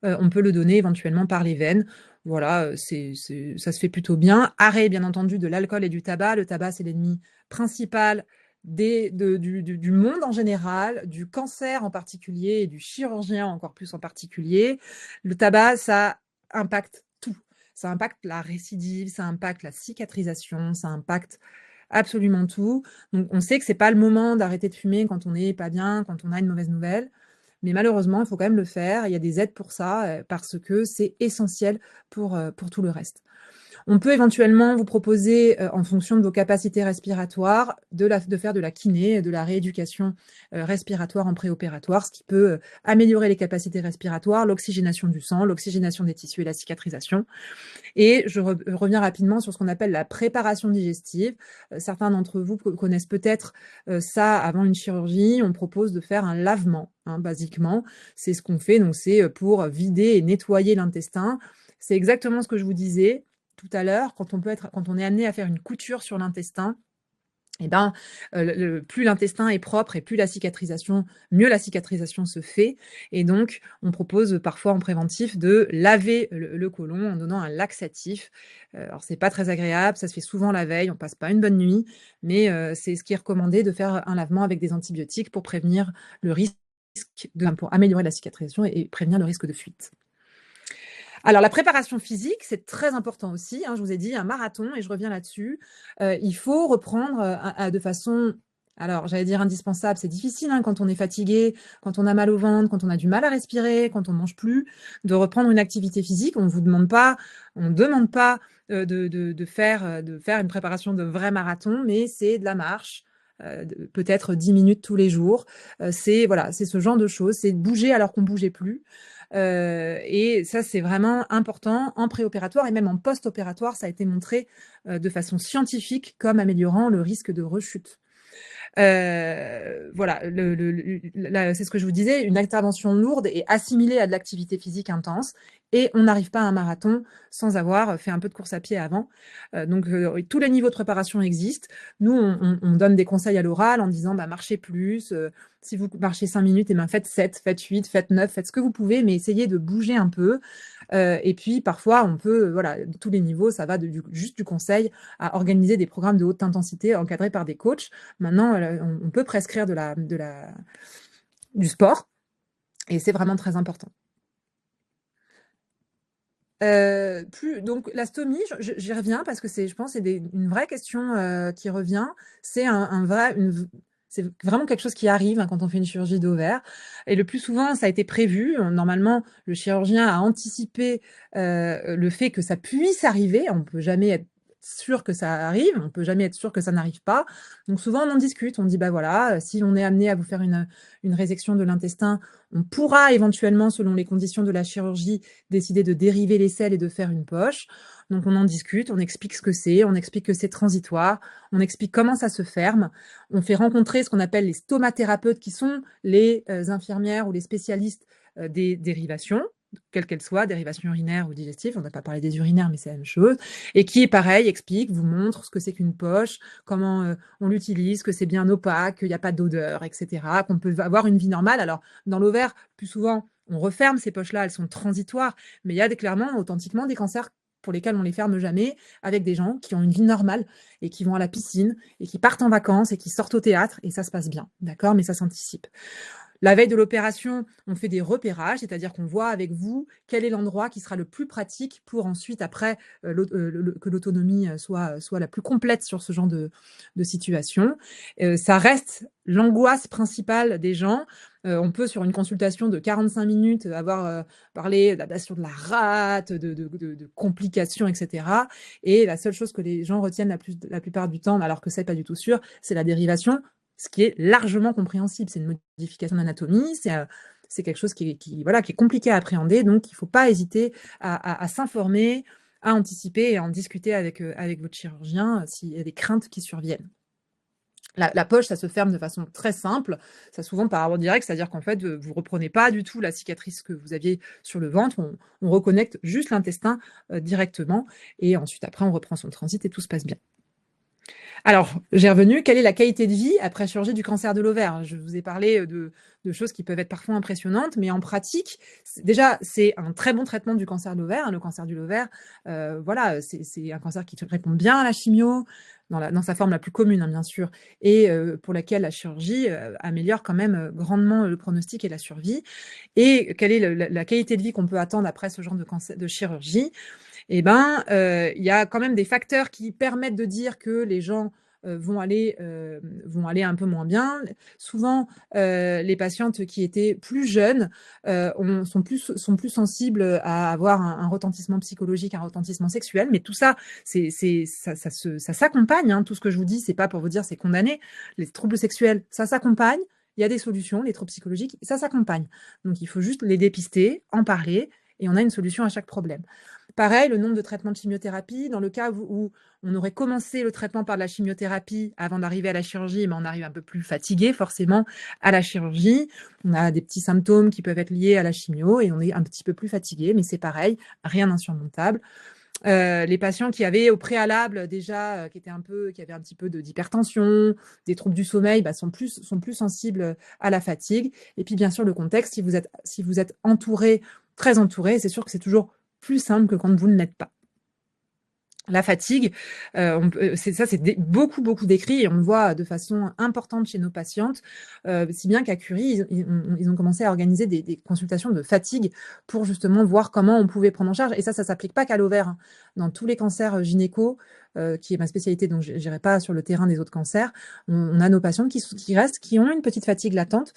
[SPEAKER 4] On peut le donner éventuellement par les veines. Voilà, ça se fait plutôt bien. Arrêt, bien entendu, de l'alcool et du tabac. Le tabac, c'est l'ennemi principal du monde en général, du cancer en particulier et du chirurgien encore plus en particulier. Le tabac, ça impacte tout. Ça impacte la récidive, ça impacte la cicatrisation, ça impacte absolument tout. Donc, on sait que c'est pas le moment d'arrêter de fumer quand on n'est pas bien, quand on a une mauvaise nouvelle. Mais malheureusement, il faut quand même le faire. Il y a des aides pour ça parce que c'est essentiel pour tout le reste. On peut éventuellement vous proposer, en fonction de vos capacités respiratoires, de faire de la kiné, de la rééducation respiratoire en préopératoire, ce qui peut améliorer les capacités respiratoires, l'oxygénation du sang, l'oxygénation des tissus et la cicatrisation. Et je reviens rapidement sur ce qu'on appelle la préparation digestive. Certains d'entre vous connaissent peut-être ça avant une chirurgie. On propose de faire un lavement, basiquement. C'est ce qu'on fait, donc c'est pour vider et nettoyer l'intestin. C'est exactement ce que je vous disais tout à l'heure, quand on est amené à faire une couture sur l'intestin, plus l'intestin est propre et plus mieux la cicatrisation se fait. Et donc, on propose parfois en préventif de laver le côlon en donnant un laxatif. Alors, c'est pas très agréable, ça se fait souvent la veille, on passe pas une bonne nuit, mais c'est ce qui est recommandé, de faire un lavement avec des antibiotiques pour prévenir le risque, pour améliorer la cicatrisation et prévenir le risque de fuite. Alors, la préparation physique, c'est très important aussi. Je vous ai dit, un marathon, et je reviens là-dessus. Il faut reprendre de façon, alors j'allais dire indispensable, c'est difficile quand on est fatigué, quand on a mal au ventre, quand on a du mal à respirer, quand on ne mange plus, de reprendre une activité physique. On ne demande pas de faire une préparation de vrai marathon, mais c'est de la marche. Peut-être 10 minutes tous les jours. C'est ce genre de choses. C'est de bouger alors qu'on ne bougeait plus. Et ça, c'est vraiment important en préopératoire et même en post-opératoire. Ça a été montré de façon scientifique comme améliorant le risque de rechute. C'est ce que je vous disais, une intervention lourde est assimilée à de l'activité physique intense et on n'arrive pas à un marathon sans avoir fait un peu de course à pied avant. Donc, tous les niveaux de préparation existent. Nous, on donne des conseils à l'oral en disant marchez plus. Si vous marchez 5 minutes, faites 7, faites 8, faites 9, faites ce que vous pouvez, mais essayez de bouger un peu. Et puis, parfois, on peut, voilà, tous les niveaux, ça va juste du conseil à organiser des programmes de haute intensité encadrés par des coachs. Maintenant, on peut prescrire du sport et c'est vraiment très important. Donc la stomie, j'y reviens parce que je pense, c'est une vraie question qui revient. C'est c'est vraiment quelque chose qui arrive quand on fait une chirurgie d'ovaire. Et le plus souvent, ça a été prévu. Normalement, le chirurgien a anticipé le fait que ça puisse arriver. On ne peut jamais être sûr que ça arrive, on ne peut jamais être sûr que ça n'arrive pas. Donc souvent, on en discute. On dit, voilà, si on est amené à vous faire une résection de l'intestin, on pourra éventuellement, selon les conditions de la chirurgie, décider de dériver les selles et de faire une poche. Donc on en discute, on explique ce que c'est, on explique que c'est transitoire, on explique comment ça se ferme. On fait rencontrer ce qu'on appelle les stomathérapeutes, qui sont les infirmières ou les spécialistes des dérivations, quelles qu'elles soient, dérivation urinaire ou digestive, on n'a pas parlé des urinaires, mais c'est la même chose, et qui, pareil, explique, vous montre ce que c'est qu'une poche, comment on l'utilise, que c'est bien opaque, qu'il n'y a pas d'odeur, etc., qu'on peut avoir une vie normale. Alors, dans l'ovaire, plus souvent, on referme ces poches-là, elles sont transitoires, mais il y a clairement, authentiquement, des cancers pour lesquels on les ferme jamais, avec des gens qui ont une vie normale et qui vont à la piscine et qui partent en vacances et qui sortent au théâtre, et ça se passe bien, d'accord, mais ça s'anticipe. La veille de l'opération, on fait des repérages, c'est-à-dire qu'on voit avec vous quel est l'endroit qui sera le plus pratique pour ensuite, après, que l'autonomie soit la plus complète sur ce genre de situation. Ça reste l'angoisse principale des gens. On peut, sur une consultation de 45 minutes, avoir parlé d'ablation de la rate, de complications, etc. Et la seule chose que les gens retiennent la plupart du temps, alors que c'est pas du tout sûr, c'est la dérivation, ce qui est largement compréhensible. C'est une modification d'anatomie, c'est quelque chose qui est compliqué à appréhender, donc il ne faut pas hésiter à s'informer, à anticiper et à en discuter avec votre chirurgien s'il y a des craintes qui surviennent. La poche, ça se ferme de façon très simple, ça souvent par rapport direct, c'est-à-dire qu'en fait, vous ne reprenez pas du tout la cicatrice que vous aviez sur le ventre, on reconnecte juste l'intestin directement, et ensuite après on reprend son transit et tout se passe bien. Alors, j'ai revenu, quelle est la qualité de vie après chirurgie du cancer de l'ovaire? Je vous ai parlé de choses qui peuvent être parfois impressionnantes, mais en pratique, déjà, c'est un très bon traitement du cancer de l'ovaire. Le cancer de l'ovaire, voilà, c'est un cancer qui répond bien à la chimio, dans sa forme la plus commune, bien sûr, et pour laquelle la chirurgie améliore quand même grandement le pronostic et la survie. Et quelle est la qualité de vie qu'on peut attendre après ce genre de chirurgie? Il y a quand même des facteurs qui permettent de dire que les gens vont aller un peu moins bien. Souvent, les patientes qui étaient plus jeunes sont plus sensibles à avoir un retentissement psychologique, un retentissement sexuel, mais tout ça, ça s'accompagne. Hein. Tout ce que je vous dis, c'est pas pour vous dire c'est condamné. Les troubles sexuels, ça s'accompagne. Il y a des solutions, les troubles psychologiques, ça s'accompagne. Donc, il faut juste les dépister, en parler, et on a une solution à chaque problème. Pareil, le nombre de traitements de chimiothérapie, dans le cas où on aurait commencé le traitement par de la chimiothérapie avant d'arriver à la chirurgie, on arrive un peu plus fatigué forcément à la chirurgie. On a des petits symptômes qui peuvent être liés à la chimio et on est un petit peu plus fatigué, mais c'est pareil, rien d'insurmontable. Les patients qui avaient au préalable déjà, qui avaient un petit peu d'hypertension, des troubles du sommeil, sont plus sensibles à la fatigue. Et puis bien sûr le contexte, si vous êtes entouré, très entouré, c'est sûr que c'est toujours plus simple que quand vous ne l'êtes pas. La fatigue, c'est beaucoup décrit et on le voit de façon importante chez nos patientes, si bien qu'à Curie, ils ont commencé à organiser des consultations de fatigue pour justement voir comment on pouvait prendre en charge. Et ça s'applique pas qu'à l'ovaire. Hein. Dans tous les cancers gynéco, qui est ma spécialité, donc je n'irai pas sur le terrain des autres cancers, on a nos patientes qui restent, qui ont une petite fatigue latente.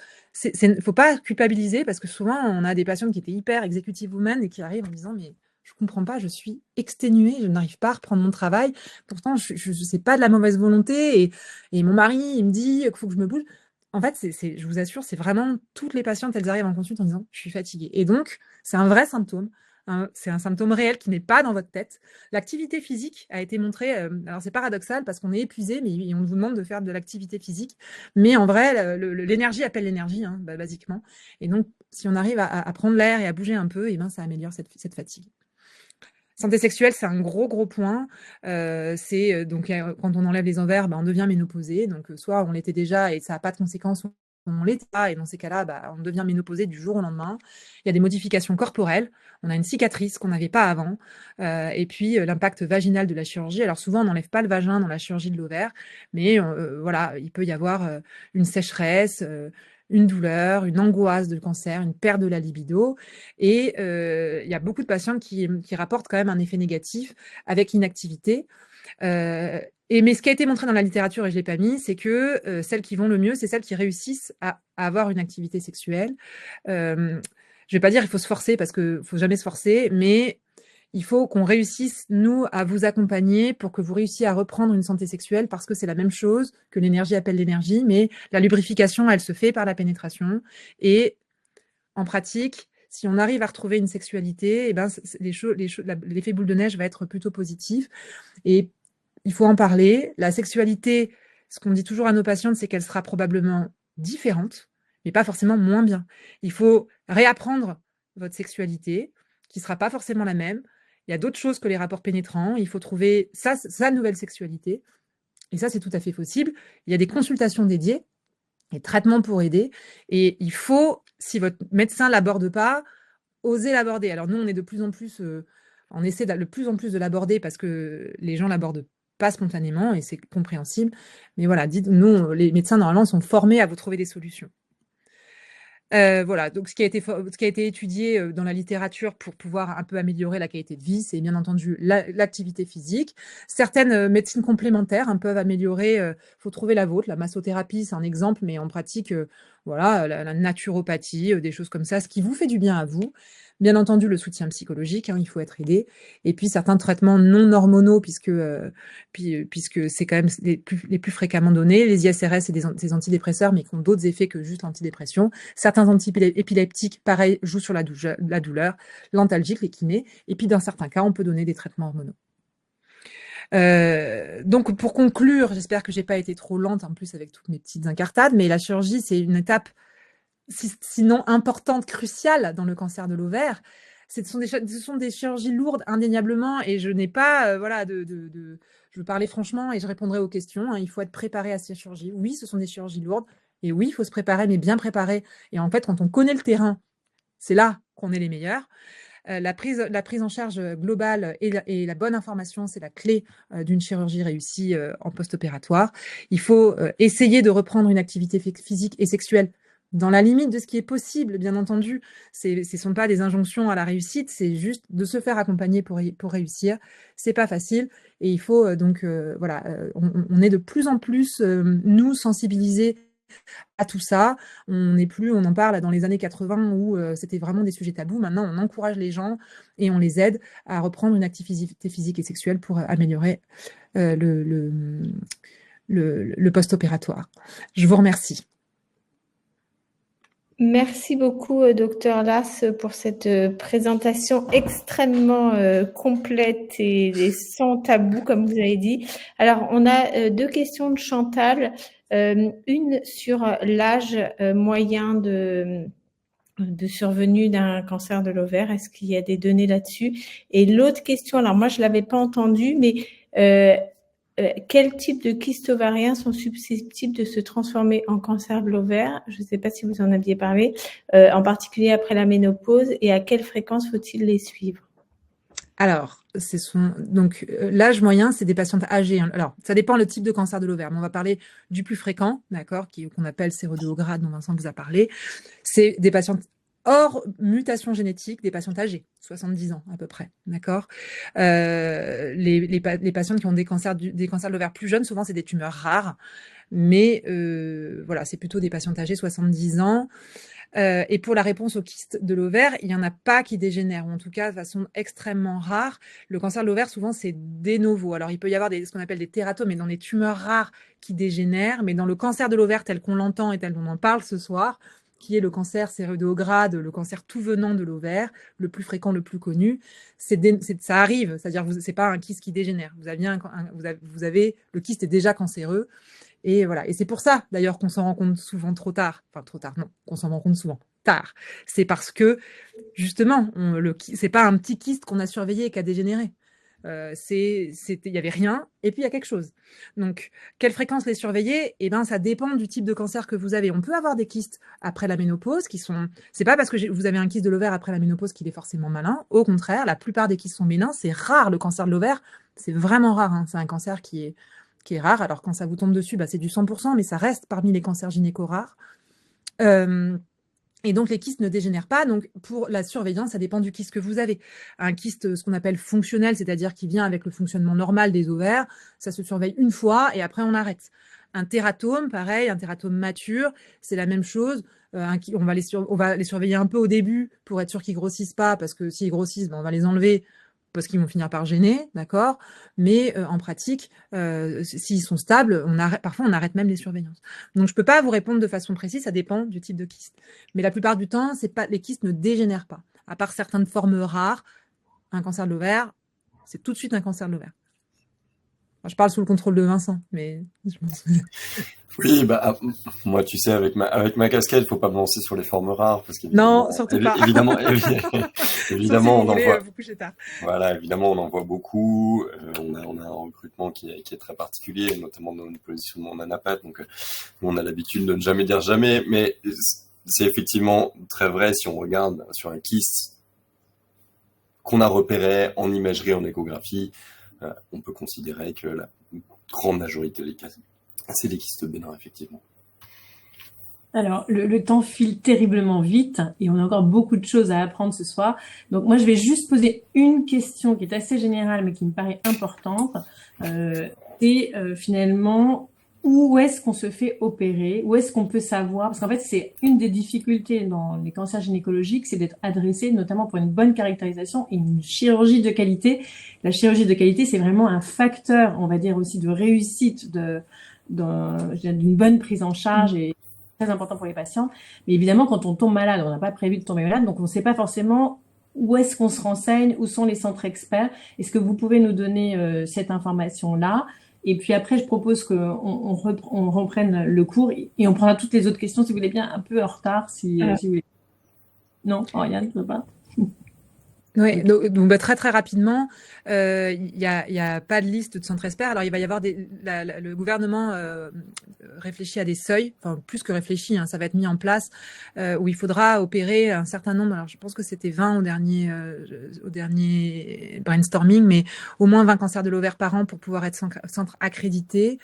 [SPEAKER 4] Faut pas culpabiliser parce que souvent, on a des patientes qui étaient hyper executive women et qui arrivent en disant « mais je comprends pas, je suis exténuée, je n'arrive pas à reprendre mon travail. Pourtant, je sais pas de la mauvaise volonté et mon mari, il me dit qu'il faut que je me bouge. » En fait, je vous assure, c'est vraiment toutes les patientes, elles arrivent en consulte en disant « je suis fatiguée ». Et donc, c'est un vrai symptôme. C'est un symptôme réel qui n'est pas dans votre tête. L'activité physique a été montrée, alors c'est paradoxal parce qu'on est épuisé, mais on vous demande de faire de l'activité physique. Mais en vrai, l'énergie appelle l'énergie, hein, basiquement. Et donc, si on arrive à prendre l'air et à bouger un peu, et ben, ça améliore cette fatigue. Santé sexuelle, c'est un gros point. Donc quand on enlève les ovaires, on devient ménopausé. Donc soit on l'était déjà et ça n'a pas de conséquences, on l'était pas, et dans ces cas-là, on devient ménopausé du jour au lendemain. Il y a des modifications corporelles. On a une cicatrice qu'on n'avait pas avant. Et puis l'impact vaginal de la chirurgie. Alors souvent, on n'enlève pas le vagin dans la chirurgie de l'ovaire, mais voilà, il peut y avoir une sécheresse, une douleur, une angoisse de cancer, une perte de la libido. Et il y a beaucoup de patients qui rapportent quand même un effet négatif avec l'inactivité. Mais ce qui a été montré dans la littérature, et je ne l'ai pas mis, c'est que celles qui vont le mieux, c'est celles qui réussissent à avoir une activité sexuelle. Je ne vais pas dire qu'il faut se forcer, parce qu'il ne faut jamais se forcer, mais il faut qu'on réussisse, nous, à vous accompagner pour que vous réussissiez à reprendre une santé sexuelle, parce que c'est la même chose que l'énergie appelle l'énergie, mais la lubrification, elle se fait par la pénétration. Et en pratique, si on arrive à retrouver une sexualité, eh ben, l'effet boule de neige va être plutôt positif. Et il faut en parler. La sexualité, ce qu'on dit toujours à nos patientes, c'est qu'elle sera probablement différente, mais pas forcément moins bien. Il faut réapprendre votre sexualité, qui ne sera pas forcément la même. Il y a d'autres choses que les rapports pénétrants. Il faut trouver sa nouvelle sexualité. Et ça, c'est tout à fait possible. Il y a des consultations dédiées, des traitements pour aider. Et il faut, si votre médecin ne l'aborde pas, oser l'aborder. Alors nous, on est de plus en plus, on essaie de plus en plus de l'aborder parce que les gens l'abordent pas spontanément et c'est compréhensible. Mais voilà, nous, les médecins, normalement, sont formés à vous trouver des solutions. Voilà, donc ce qui a été étudié dans la littérature pour pouvoir un peu améliorer la qualité de vie, c'est bien entendu l'activité physique. Certaines médecines complémentaires peuvent améliorer, faut trouver la vôtre. La massothérapie, c'est un exemple, mais en pratique, voilà, la naturopathie, des choses comme ça, ce qui vous fait du bien à vous. Bien entendu, le soutien psychologique, il faut être aidé. Et puis certains traitements non hormonaux, puisque c'est quand même les plus fréquemment donnés. Les ISRS, c'est des antidépresseurs, mais qui ont d'autres effets que juste l'antidépression. Certains antiépileptiques, pareil, jouent sur la douleur, l'antalgique, les kinés. Et puis dans certains cas, on peut donner des traitements hormonaux. Donc pour conclure, j'espère que j'ai pas été trop lente en plus avec toutes mes petites incartades, mais la chirurgie, c'est une étape sinon importante, cruciale dans le cancer de l'ovaire. Ce sont des chirurgies lourdes, indéniablement, et je n'ai pas, je veux parler franchement et je répondrai aux questions. Il faut être préparé à ces chirurgies. Oui, ce sont des chirurgies lourdes, et oui, il faut se préparer, mais bien préparer. Et en fait, quand on connaît le terrain, c'est là qu'on est les meilleurs. La prise en charge globale et la bonne information, c'est la clé d'une chirurgie réussie en post-opératoire. Il faut essayer de reprendre une activité physique et sexuelle dans la limite de ce qui est possible, bien entendu. Ce ne sont pas des injonctions à la réussite, c'est juste de se faire accompagner pour réussir. C'est pas facile et il faut voilà, on est de plus en plus, nous, sensibilisés à tout ça. On en parle dans les années 80 où c'était vraiment des sujets tabous. Maintenant, on encourage les gens et on les aide à reprendre une activité physique et sexuelle pour améliorer le post-opératoire. Je vous remercie.
[SPEAKER 1] Merci beaucoup, Dr Lass, pour cette présentation extrêmement complète et sans tabou, comme vous avez dit. Alors, on a deux questions de Chantal. Une sur l'âge moyen de survenue d'un cancer de l'ovaire. Est-ce qu'il y a des données là-dessus? Et l'autre question, alors moi, je ne l'avais pas entendue, mais quel type de kystes ovariens sont susceptibles de se transformer en cancer de l'ovaire? Je ne sais pas si vous en aviez parlé, en particulier après la ménopause, et à quelle fréquence faut-il les suivre?
[SPEAKER 4] Alors, donc l'âge moyen, c'est des patientes âgées. Alors, ça dépend le type de cancer de l'ovaire, mais on va parler du plus fréquent, d'accord, qu'on appelle séro2 au grade, dont Vincent vous a parlé. C'est des patientes hors mutation génétique, des patientes âgées, 70 ans à peu près, d'accord. Les patientes qui ont des cancers de l'ovaire plus jeunes, souvent c'est des tumeurs rares, mais voilà, c'est plutôt des patientes âgées, 70 ans. Et pour la réponse au kyste de l'ovaire, il n'y en a pas qui dégénèrent, ou en tout cas de façon extrêmement rare. Le cancer de l'ovaire, souvent, c'est de novo. Alors, il peut y avoir ce qu'on appelle des tératomes, mais dans les tumeurs rares qui dégénèrent. Mais dans le cancer de l'ovaire tel qu'on l'entend et tel qu'on en parle ce soir, qui est le cancer séroidograde, le cancer tout venant de l'ovaire, le plus fréquent, le plus connu, ça arrive, c'est-à-dire que c'est pas un kyste qui dégénère. Vous avez le kyste est déjà cancéreux, et voilà. Et c'est pour ça, d'ailleurs, qu'on s'en rend compte souvent trop tard. Enfin, trop tard, non, qu'on s'en rend compte souvent tard. C'est parce que, justement, c'est pas un petit kyste qu'on a surveillé et qui a dégénéré. Il y avait rien, et puis il y a quelque chose. Donc, quelle fréquence les surveiller? Eh ben, ça dépend du type de cancer que vous avez. On peut avoir des kystes après la ménopause c'est pas parce que vous avez un kyste de l'ovaire après la ménopause qu'il est forcément malin. Au contraire, la plupart des kystes sont bénins. C'est rare, le cancer de l'ovaire. C'est vraiment rare, hein. C'est un cancer qui est rare. Alors, quand ça vous tombe dessus, c'est du 100%, mais ça reste parmi les cancers gynéco rares. Et donc, les kystes ne dégénèrent pas. Donc, pour la surveillance, ça dépend du kyste que vous avez. Un kyste, ce qu'on appelle fonctionnel, c'est-à-dire qui vient avec le fonctionnement normal des ovaires, ça se surveille une fois et après, on arrête. Un tératome, pareil, un tératome mature, c'est la même chose. On va les surveiller un peu au début pour être sûr qu'ils grossissent pas, parce que s'ils grossissent, on va les enlever parce qu'ils vont finir par gêner, d'accord? Mais en pratique, s'ils sont stables, parfois on arrête même les surveillances. Donc je peux pas vous répondre de façon précise, ça dépend du type de kyste. Mais la plupart du temps, les kystes ne dégénèrent pas. À part certaines formes rares, un cancer de l'ovaire, c'est tout de suite un cancer de l'ovaire. Enfin, je parle sous le contrôle de Vincent, mais
[SPEAKER 3] Oui, moi, tu sais, avec ma casquette, faut pas me lancer sur les formes rares, parce
[SPEAKER 4] non, surtout pas.
[SPEAKER 3] Évidemment,
[SPEAKER 4] on en voit. Vous couchez tard.
[SPEAKER 3] Voilà, évidemment, on en voit beaucoup. On a un recrutement qui est très particulier, notamment dans une positionnement en anapathe. Donc, nous, on a l'habitude de ne jamais dire jamais, mais c'est effectivement très vrai si on regarde sur un kyste qu'on a repéré en imagerie, en échographie. On peut considérer que la grande majorité des cas, c'est des kystes bénins, effectivement.
[SPEAKER 2] Alors, le temps file terriblement vite et on a encore beaucoup de choses à apprendre ce soir. Donc, moi, je vais juste poser une question qui est assez générale, mais qui me paraît importante. C'est finalement, où est-ce qu'on se fait opérer? Où est-ce qu'on peut savoir? Parce qu'en fait, c'est une des difficultés dans les cancers gynécologiques, c'est d'être adressé notamment pour une bonne caractérisation et une chirurgie de qualité. La chirurgie de qualité, c'est vraiment un facteur, on va dire aussi, de réussite d'une bonne prise en charge et très important pour les patients. Mais évidemment, quand on tombe malade, on n'a pas prévu de tomber malade, donc on ne sait pas forcément où est-ce qu'on se renseigne, où sont les centres experts. Est-ce que vous pouvez nous donner cette information-là? Et puis après, je propose qu'on reprenne le cours et on prendra toutes les autres questions, si vous voulez bien, un peu en retard, si vous voulez. Non, Oriane, tu veux pas?
[SPEAKER 4] Oui, donc très très rapidement, il y a pas de liste de centres experts. Alors il va y avoir le gouvernement réfléchit à des seuils, enfin plus que réfléchit, hein, ça va être mis en place où il faudra opérer un certain nombre. Alors je pense que c'était 20 au dernier brainstorming, mais au moins 20 cancers de l'ovaire par an pour pouvoir être centre accrédité.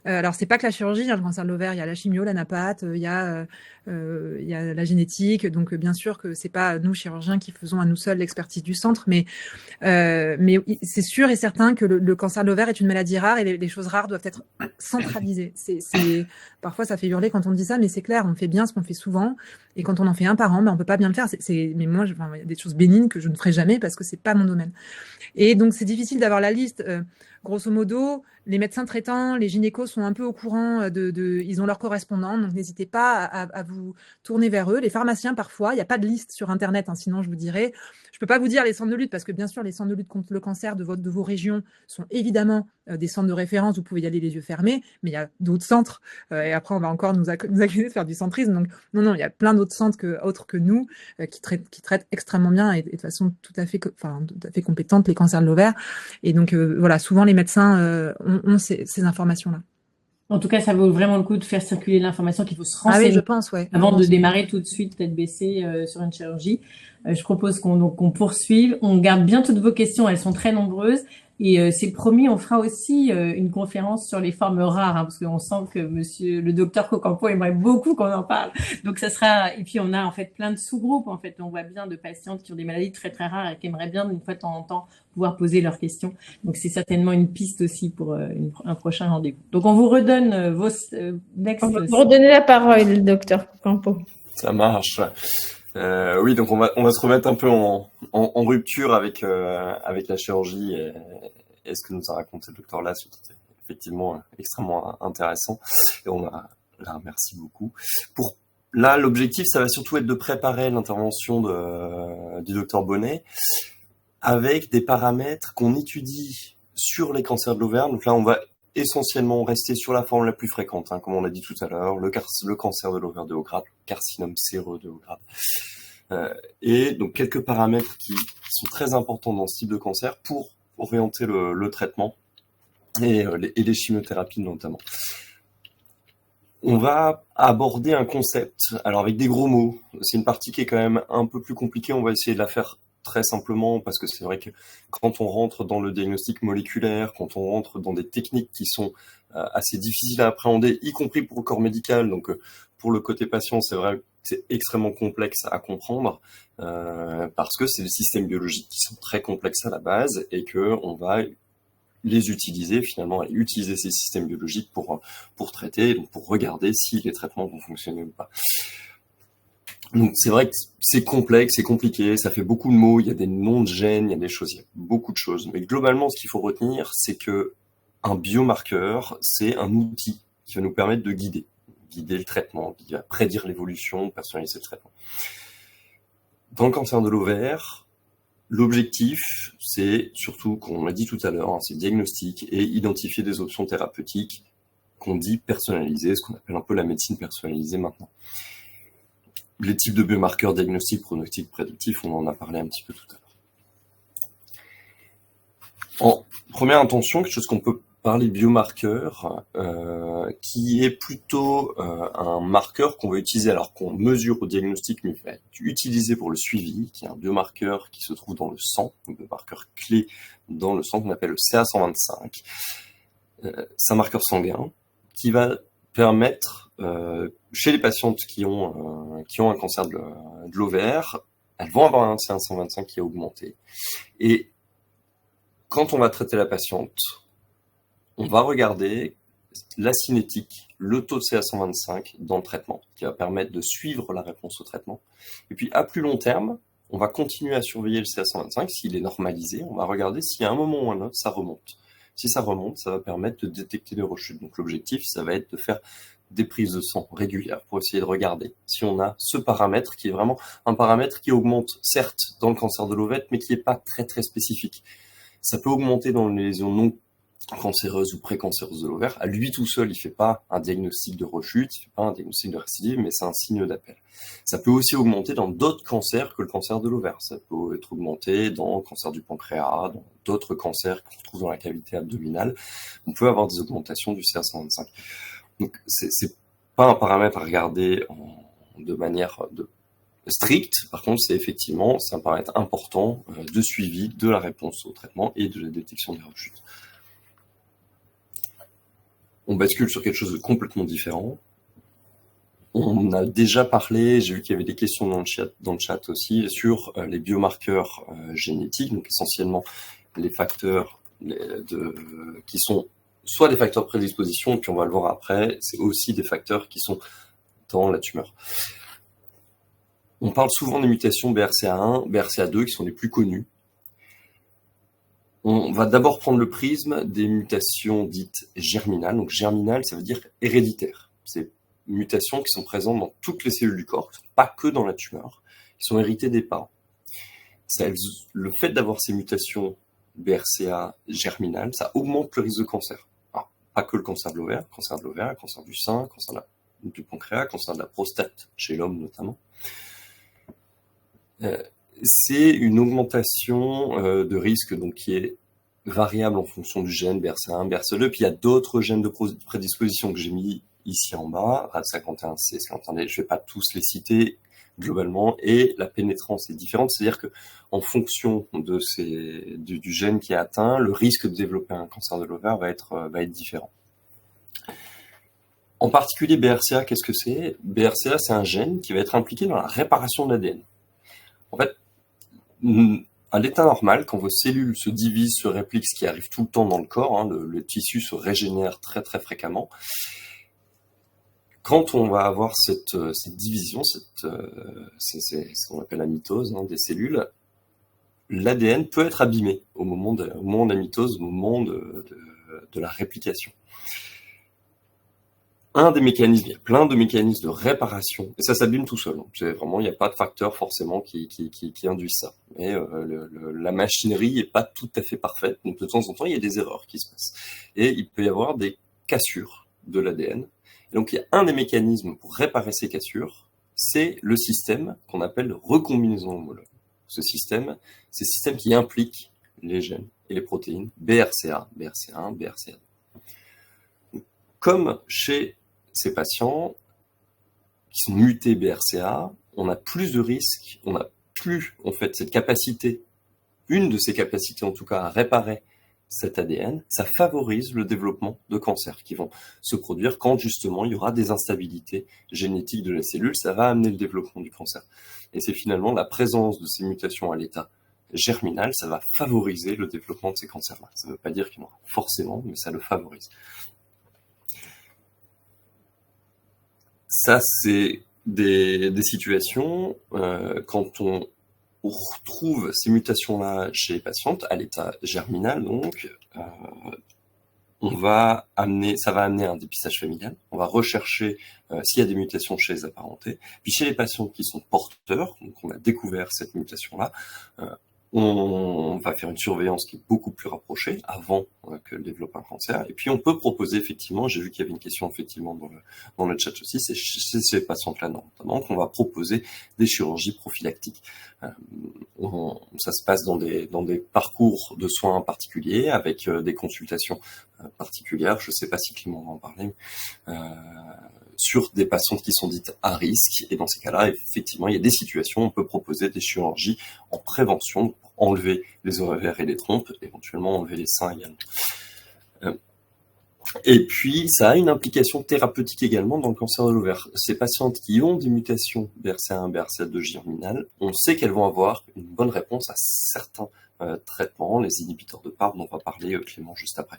[SPEAKER 4] Alors c'est pas que la chirurgie, hein, le cancer de l'ovaire, il y a la chimio, la napate, il y a la génétique. Donc bien sûr que c'est pas nous chirurgiens qui faisons à nous seuls l'expertise du centre, mais c'est sûr et certain que le cancer de l'ovaire est une maladie rare et les choses rares doivent être centralisées. Parfois ça fait hurler quand on dit ça, mais c'est clair, on fait bien ce qu'on fait souvent, et quand on en fait un par an, on peut pas bien le faire. Mais moi, il y a des choses bénignes que je ne ferai jamais parce que c'est pas mon domaine. Et donc c'est difficile d'avoir la liste. Grosso modo, les médecins traitants, les gynécos sont un peu au courant ils ont leurs correspondants, donc n'hésitez pas à vous tourner vers eux. Les pharmaciens, parfois, il n'y a pas de liste sur Internet, hein, sinon je vous dirais. Je peux pas vous dire les centres de lutte, parce que bien sûr, les centres de lutte contre le cancer de vos régions sont évidemment des centres de référence, vous pouvez y aller les yeux fermés, mais il y a d'autres centres, et après on va encore nous accuser de faire du centrisme. Donc non, il y a plein d'autres centres autres que nous qui traitent extrêmement bien et de façon tout à fait compétente les cancers de l'ovaire. Et donc voilà, souvent les médecins ont ces informations-là.
[SPEAKER 2] En tout cas, ça vaut vraiment le coup de faire circuler l'information qu'il faut se renseigner.
[SPEAKER 4] Ah oui, je pense, ouais.
[SPEAKER 2] Avant de démarrer tout de suite, tête baissée sur une chirurgie. Je propose qu'on poursuive. On garde bien toutes vos questions, elles sont très nombreuses. Et c'est promis, on fera aussi une conférence sur les formes rares, hein, parce qu'on sent que le docteur Cocampo aimerait beaucoup qu'on en parle. Donc ça sera, et puis on a en fait plein de sous-groupes, en fait. On voit bien de patientes qui ont des maladies très très rares et qui aimeraient bien, une fois de temps en temps, pouvoir poser leurs questions. Donc c'est certainement une piste aussi pour un prochain rendez-vous. Donc on vous redonne vos next.
[SPEAKER 1] On va vous redonner la parole, docteur Cocampo.
[SPEAKER 3] Ça marche. Oui, donc on va se remettre un peu en rupture avec la chirurgie et ce que nous a raconté le docteur Lass, qui était effectivement extrêmement intéressant. Et on la remercie beaucoup. Pour là, l'objectif, ça va surtout être de préparer l'intervention du docteur Bonnet avec des paramètres qu'on étudie sur les cancers de l'ovaire. Donc là, on va essentiellement rester sur la forme la plus fréquente, hein, comme on l'a dit tout à l'heure, le cancer de l'ovaire de haut grade, le carcinome séreux de haut grade. Et donc quelques paramètres qui sont très importants dans ce type de cancer pour orienter le traitement et les chimiothérapies notamment. On va aborder un concept, alors avec des gros mots. C'est une partie qui est quand même un peu plus compliquée, on va essayer de la faire très simplement, parce que c'est vrai que quand on rentre dans le diagnostic moléculaire, quand on rentre dans des techniques qui sont assez difficiles à appréhender, y compris pour le corps médical, donc pour le côté patient, c'est vrai que c'est extrêmement complexe à comprendre, parce que c'est des systèmes biologiques qui sont très complexes à la base, et qu'on va les utiliser finalement, et utiliser ces systèmes biologiques pour traiter, donc pour regarder si les traitements vont fonctionner ou pas. Donc c'est vrai que c'est complexe, c'est compliqué, ça fait beaucoup de mots, il y a des noms de gènes, il y a des choses, il y a beaucoup de choses. Mais globalement, ce qu'il faut retenir, c'est que un biomarqueur, c'est un outil qui va nous permettre de guider le traitement, qui va prédire l'évolution, personnaliser le traitement. Dans le cancer de l'ovaire, l'objectif, c'est surtout, comme on l'a dit tout à l'heure, hein, c'est diagnostic et identifier des options thérapeutiques qu'on dit personnalisées, ce qu'on appelle un peu la médecine personnalisée maintenant. Les types de biomarqueurs diagnostiques, pronostiques, prédictifs, on en a parlé un petit peu tout à l'heure. En première intention, quelque chose qu'on peut parler de biomarqueur, qui est plutôt un marqueur qu'on va utiliser alors qu'on mesure au diagnostic, mais qui va être utilisé pour le suivi, qui est un biomarqueur qui se trouve dans le sang, un biomarqueur clé dans le sang qu'on appelle le CA125. C'est un marqueur sanguin qui va permettre, chez les patientes qui ont un cancer de l'ovaire, elles vont avoir un CA125 qui est augmenté. Et quand on va traiter la patiente, on va regarder la cinétique, le taux de CA125 dans le traitement, qui va permettre de suivre la réponse au traitement. Et puis, à plus long terme, on va continuer à surveiller le CA125. S'il est normalisé, on va regarder si à un moment ou à un autre, ça remonte. Si ça remonte, ça va permettre de détecter les rechutes. Donc, l'objectif, ça va être de faire des prises de sang régulières pour essayer de regarder si on a ce paramètre qui est vraiment un paramètre qui augmente, certes, dans le cancer de l'ovaire, mais qui n'est pas très, très spécifique. Ça peut augmenter dans les lésions non cancéreuse ou précancéreuse de l'ovaire. À lui tout seul, il fait pas un diagnostic de rechute, il fait pas un diagnostic de récidive, mais c'est un signe d'appel. Ça peut aussi augmenter dans d'autres cancers que le cancer de l'ovaire. Ça peut être augmenté dans le cancer du pancréas, dans d'autres cancers qu'on retrouve dans la cavité abdominale. On peut avoir des augmentations du CA125. Donc, c'est pas un paramètre à regarder de manière stricte. Par contre, c'est un paramètre important de suivi de la réponse au traitement et de la détection des rechutes. On bascule sur quelque chose de complètement différent. On a déjà parlé, j'ai vu qu'il y avait des questions dans le chat aussi, sur les biomarqueurs génétiques, donc essentiellement les facteurs qui sont soit des facteurs de prédisposition, puis on va le voir après, c'est aussi des facteurs qui sont dans la tumeur. On parle souvent des mutations BRCA1, BRCA2 qui sont les plus connues. On va d'abord prendre le prisme des mutations dites germinales. Donc germinales, ça veut dire héréditaire. C'est mutations qui sont présentes dans toutes les cellules du corps, pas que dans la tumeur, qui sont héritées des parents. Le fait d'avoir ces mutations BRCA germinales, ça augmente le risque de cancer. Alors, pas que le cancer de l'ovaire, cancer du sein, cancer du pancréas, cancer de la prostate, chez l'homme notamment. C'est une augmentation de risque donc, qui est variable en fonction du gène BRCA1, BRCA2, puis il y a d'autres gènes de prédisposition que j'ai mis ici en bas, RAD51C, 51D, je ne vais pas tous les citer globalement, et la pénétrance est différente, c'est-à-dire que en fonction du gène qui est atteint, le risque de développer un cancer de l'ovaire va être différent. En particulier BRCA, qu'est-ce que c'est ? BRCA, c'est un gène qui va être impliqué dans la réparation de l'ADN. En fait, à l'état normal, quand vos cellules se divisent, se répliquent, ce qui arrive tout le temps dans le corps, hein, le tissu se régénère très très fréquemment. Quand on va avoir cette division, c'est ce qu'on appelle la mitose des cellules, l'ADN peut être abîmé au moment de la mitose, au moment de la réplication. un des mécanismes, il y a plein de mécanismes de réparation, et ça s'abîme tout seul. C'est vraiment, il n'y a pas de facteur forcément qui induit ça. Mais la machinerie est pas tout à fait parfaite, donc de temps en temps, il y a des erreurs qui se passent. Et il peut y avoir des cassures de l'ADN. Et donc, il y a un des mécanismes pour réparer ces cassures, c'est le système qu'on appelle recombinaison homologue. Ce système, c'est le système qui implique les gènes et les protéines BRCA, BRCA1, BRCA2. Comme chez ces patients qui sont mutés BRCA, on a plus de risques, on a plus en fait cette capacité, une de ces capacités en tout cas à réparer cet ADN, ça favorise le développement de cancers qui vont se produire quand justement il y aura des instabilités génétiques de la cellule, ça va amener le développement du cancer. Et c'est finalement la présence de ces mutations à l'état germinal, ça va favoriser le développement de ces cancers-là. Ça ne veut pas dire qu'il y en aura forcément, mais ça le favorise. Ça, c'est des situations, quand on retrouve ces mutations-là chez les patientes, à l'état germinal, donc, ça va amener un dépistage familial. On va rechercher s'il y a des mutations chez les apparentés. Puis chez les patients qui sont porteurs, donc on a découvert cette mutation-là, on va faire une surveillance qui est beaucoup plus rapprochée avant qu'elle développe un cancer. Et puis on peut proposer effectivement, j'ai vu qu'il y avait une question effectivement dans le chat aussi, c'est chez ces patientes-là notamment qu'on va proposer des chirurgies prophylactiques. Ça se passe dans des parcours de soins particuliers avec des consultations particulières. Je ne sais pas si Clément va en parler. Sur des patientes qui sont dites à risque. Et dans ces cas-là, effectivement, il y a des situations où on peut proposer des chirurgies en prévention pour enlever les ovaires et les trompes, éventuellement enlever les seins également. Et puis, ça a une implication thérapeutique également dans le cancer de l'ovaire. Ces patientes qui ont des mutations BRCA1, BRCA2 germinales, on sait qu'elles vont avoir une bonne réponse à certains traitements, les inhibiteurs de PARP dont va parler Clément juste après.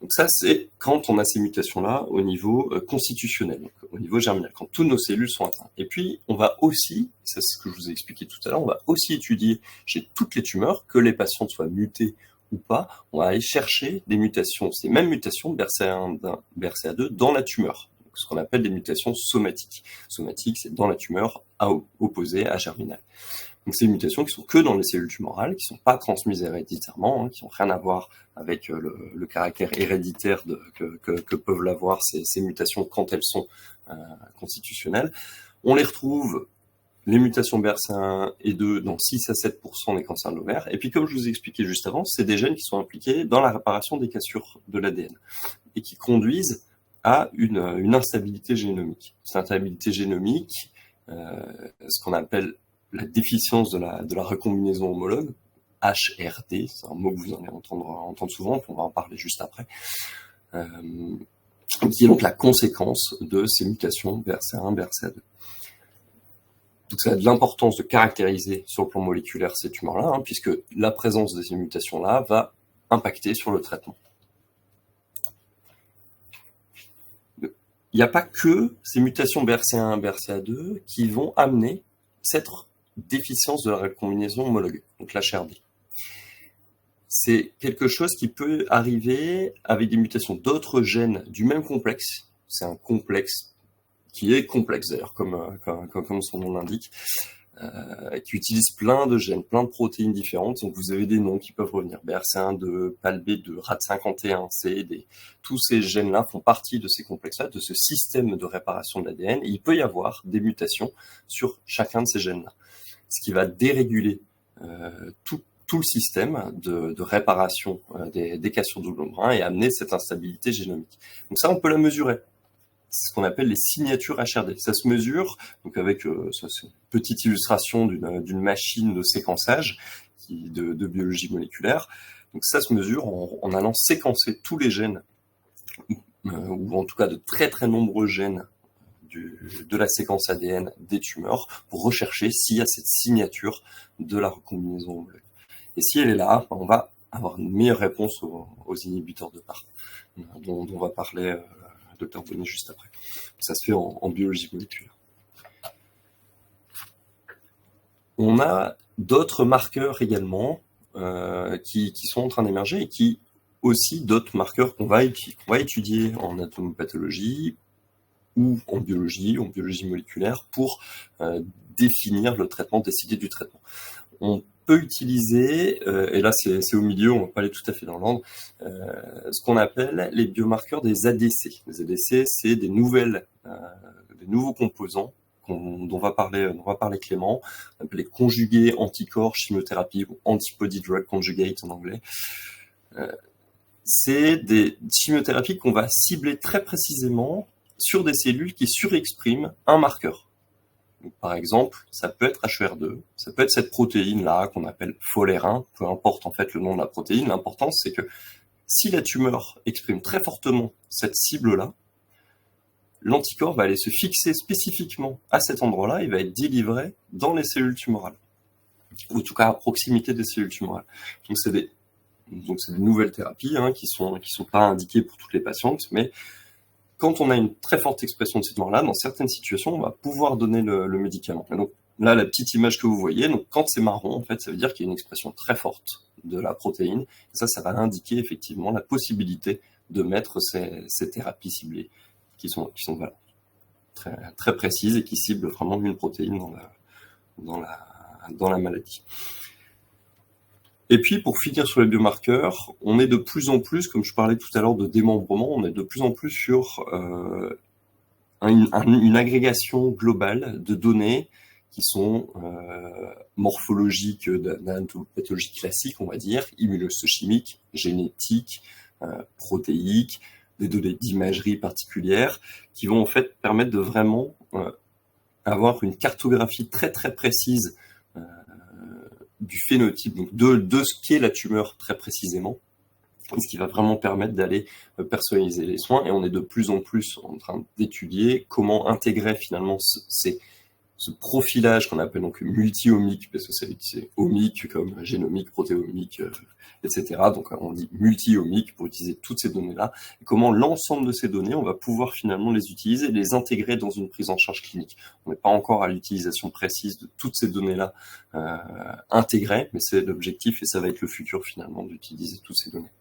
[SPEAKER 3] Donc ça, c'est quand on a ces mutations-là au niveau constitutionnel, donc au niveau germinal, quand toutes nos cellules sont atteintes. Et puis, on va aussi, c'est ce que je vous ai expliqué tout à l'heure, on va aussi étudier chez toutes les tumeurs, que les patients soient mutés ou pas, on va aller chercher des mutations, ces mêmes mutations BRCA1, BRCA2 dans la tumeur, donc ce qu'on appelle des mutations somatiques. Somatique, c'est dans la tumeur opposée à germinal. Donc c'est des mutations qui sont que dans les cellules tumorales, qui sont pas transmises héréditairement, qui n'ont rien à voir avec le caractère héréditaire que peuvent l'avoir ces mutations quand elles sont constitutionnelles. On les retrouve, les mutations BRCA1 et 2, dans 6 à 7% des cancers de l'ovaire. Et puis comme je vous ai expliqué juste avant, c'est des gènes qui sont impliqués dans la réparation des cassures de l'ADN et qui conduisent à une instabilité génomique. Cette instabilité génomique, ce qu'on appelle la déficience de la recombinaison homologue, HRD, c'est un mot que vous allez entendre souvent, on va en parler juste après, qui est donc la conséquence de ces mutations BRCA1, BRCA2. Donc ça a de l'importance de caractériser sur le plan moléculaire ces tumeurs-là, puisque la présence de ces mutations-là va impacter sur le traitement. Il n'y a pas que ces mutations BRCA1, BRCA2 qui vont amener cette déficience de la recombinaison homologue, donc l'HRD. C'est quelque chose qui peut arriver avec des mutations d'autres gènes du même complexe. C'est un complexe qui est complexe d'ailleurs, comme son nom l'indique, qui utilise plein de gènes, plein de protéines différentes. Donc vous avez des noms qui peuvent revenir, BRCA1, PALB2, RAD51C, tous ces gènes-là font partie de ces complexes-là, de ce système de réparation de l'ADN, et il peut y avoir des mutations sur chacun de ces gènes-là, ce qui va déréguler tout le système de réparation des cassures double brin et amener cette instabilité génomique. Donc ça, on peut la mesurer. C'est ce qu'on appelle les signatures HRD. Ça se mesure, donc avec ça, c'est une petite illustration d'une machine de séquençage de biologie moléculaire. Donc ça se mesure en allant séquencer tous les gènes, ou en tout cas de très très nombreux gènes de la séquence ADN des tumeurs pour rechercher s'il y a cette signature de la recombinaison homologue. Et si elle est là, on va avoir une meilleure réponse aux inhibiteurs de PARP, dont va parler Dr Bonnet juste après. Ça se fait en biologie moléculaire. On a d'autres marqueurs également qui sont en train d'émerger et qui aussi d'autres marqueurs qu'on va étudier en anatomopathologie ou en biologie moléculaire pour définir le traitement, décider du traitement. On peut utiliser, et là c'est au milieu, on va pas aller tout à fait dans l'ordre, ce qu'on appelle les biomarqueurs des ADC. Les ADC, c'est des nouveaux composants dont va parler Clément. On appelle les conjugués anticorps chimiothérapie ou antibody drug conjugate en anglais. C'est des chimiothérapies qu'on va cibler très précisément sur des cellules qui surexpriment un marqueur. Donc, par exemple, ça peut être HER2, ça peut être cette protéine-là qu'on appelle FOLR1, peu importe en fait le nom de la protéine. L'important, c'est que si la tumeur exprime très fortement cette cible-là, l'anticorps va aller se fixer spécifiquement à cet endroit-là et va être délivré dans les cellules tumorales, ou en tout cas à proximité des cellules tumorales. Donc c'est des nouvelles thérapies qui sont pas indiquées pour toutes les patientes, mais quand on a une très forte expression de ces tumeurs-là, dans certaines situations, on va pouvoir donner le médicament. Et donc là, la petite image que vous voyez, donc quand c'est marron, en fait, ça veut dire qu'il y a une expression très forte de la protéine. Et ça va indiquer effectivement la possibilité de mettre ces thérapies ciblées qui sont voilà, très, très précises et qui ciblent vraiment une protéine dans la maladie. Et puis, pour finir sur les biomarqueurs, on est de plus en plus, comme je parlais tout à l'heure de démembrement, on est de plus en plus sur une agrégation globale de données qui sont morphologiques d'anatomopathologie classique, on va dire, immunohistochimiques, génétiques, protéiques, des données d'imagerie particulière, qui vont en fait permettre de vraiment avoir une cartographie très très précise du phénotype, donc de ce qu'est la tumeur très précisément, ce qui va vraiment permettre d'aller personnaliser les soins. Et on est de plus en plus en train d'étudier comment intégrer finalement ce profilage qu'on appelle donc multi-omique, parce que c'est omique comme génomique, protéomique, etc. Donc on dit multi-omique pour utiliser toutes ces données-là. Et comment l'ensemble de ces données, on va pouvoir finalement les utiliser et les intégrer dans une prise en charge clinique. On n'est pas encore à l'utilisation précise de toutes ces données-là intégrées, mais c'est l'objectif et ça va être le futur finalement d'utiliser toutes ces données.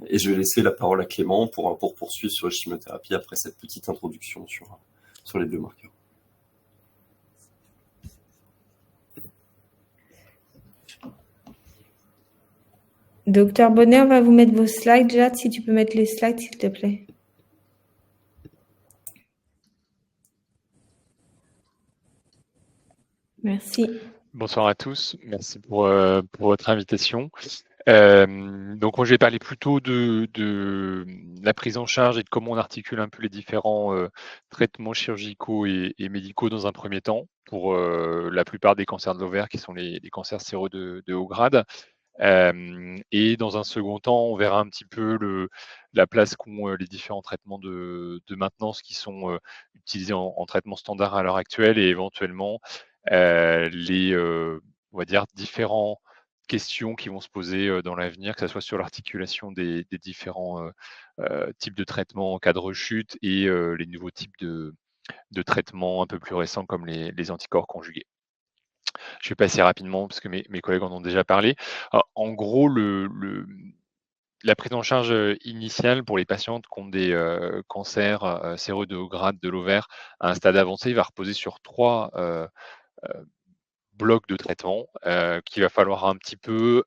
[SPEAKER 3] Et je vais laisser la parole à Clément pour poursuivre sur la chimiothérapie après cette petite introduction sur les biomarqueurs.
[SPEAKER 1] Docteur Bonnet, on va vous mettre vos slides. Jade, si tu peux mettre les slides, s'il te plaît. Merci.
[SPEAKER 5] Bonsoir à tous. Merci pour votre invitation. Donc, moi, je vais parler plutôt de la prise en charge et de comment on articule un peu les différents traitements chirurgicaux et médicaux dans un premier temps pour la plupart des cancers de l'ovaire qui sont les cancers séreux de haut grade. Et dans un second temps, on verra un petit peu la place qu'ont les différents traitements de maintenance qui sont utilisés en traitement standard à l'heure actuelle et éventuellement on va dire, différentes questions qui vont se poser dans l'avenir, que ce soit sur l'articulation des différents types de traitements en cas de rechute et les nouveaux types de traitements un peu plus récents comme les anticorps conjugués. Je vais passer rapidement parce que mes collègues en ont déjà parlé. Alors, en gros, la prise en charge initiale pour les patientes qui ont des cancers séreux de haut grade de l'ovaire à un stade avancé va reposer sur 3 blocs de traitement qu'il va falloir un petit peu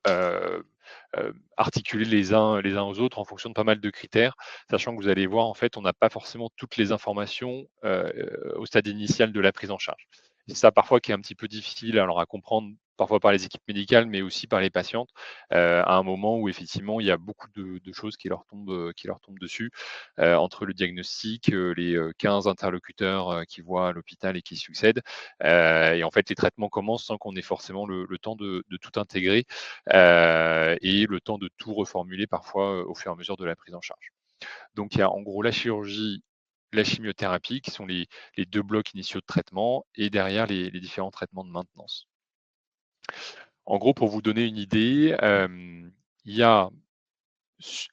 [SPEAKER 5] articuler les uns aux autres en fonction de pas mal de critères, sachant que vous allez voir, en fait, on n'a pas forcément toutes les informations au stade initial de la prise en charge. C'est ça parfois qui est un petit peu difficile alors à comprendre parfois par les équipes médicales, mais aussi par les patientes, à un moment où effectivement il y a beaucoup de choses qui leur tombent dessus, entre le diagnostic, les 15 interlocuteurs qui voient à l'hôpital et qui succèdent. Et en fait, les traitements commencent sans qu'on ait forcément le temps de tout intégrer et le temps de tout reformuler parfois au fur et à mesure de la prise en charge. Donc il y a en gros la chirurgie, la chimiothérapie, qui sont les 2 blocs initiaux de traitement, et derrière les différents traitements de maintenance. En gros, pour vous donner une idée, il y a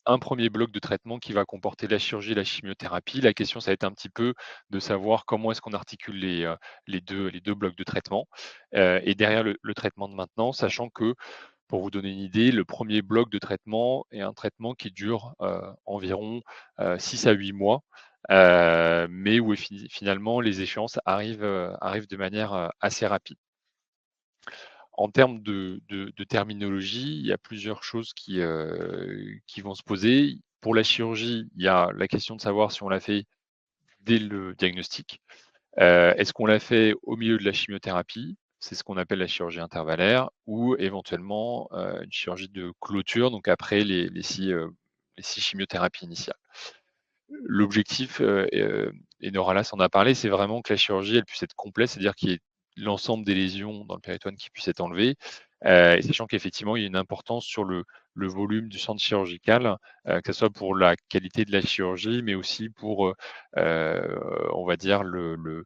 [SPEAKER 5] un premier bloc de traitement qui va comporter la chirurgie et la chimiothérapie. La question, ça va être un petit peu de savoir comment est-ce qu'on articule les deux blocs de traitement. Et derrière le traitement de maintenance, sachant que Pour vous donner une idée, le premier bloc de traitement est un traitement qui dure environ 6 à 8 mois, mais où finalement les échéances arrivent de manière assez rapide. En termes de terminologie, il y a plusieurs choses qui vont se poser. Pour la chirurgie, il y a la question de savoir si on l'a fait dès le diagnostic. Est-ce qu'on l'a fait au milieu de la chimiothérapie? C'est ce qu'on appelle la chirurgie intervallaire ou éventuellement, une chirurgie de clôture, donc après les 6 chimiothérapies initiales. L'objectif, et Noralas en a parlé, c'est vraiment que la chirurgie, elle puisse être complète, c'est-à-dire qu'il y ait l'ensemble des lésions dans le péritoine qui puissent être enlevées, et sachant qu'effectivement, il y a une importance sur le volume du centre chirurgical, que ce soit pour la qualité de la chirurgie, mais aussi pour, on va dire le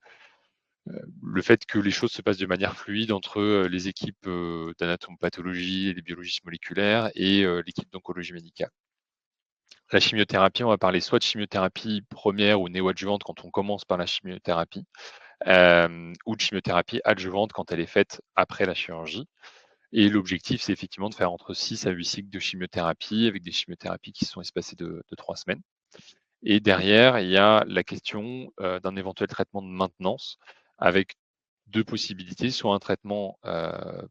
[SPEAKER 5] fait que les choses se passent de manière fluide entre, les équipes, d'anatomopathologie et des biologistes moléculaires et l'équipe d'oncologie médicale. La chimiothérapie, on va parler soit de chimiothérapie première ou néoadjuvante quand on commence par la chimiothérapie, ou de chimiothérapie adjuvante quand elle est faite après la chirurgie. Et l'objectif, c'est effectivement de faire entre 6 à 8 cycles de chimiothérapie avec des chimiothérapies qui sont espacées de 3 semaines. Et derrière, il y a la question d'un éventuel traitement de maintenance avec 2 possibilités, soit un traitement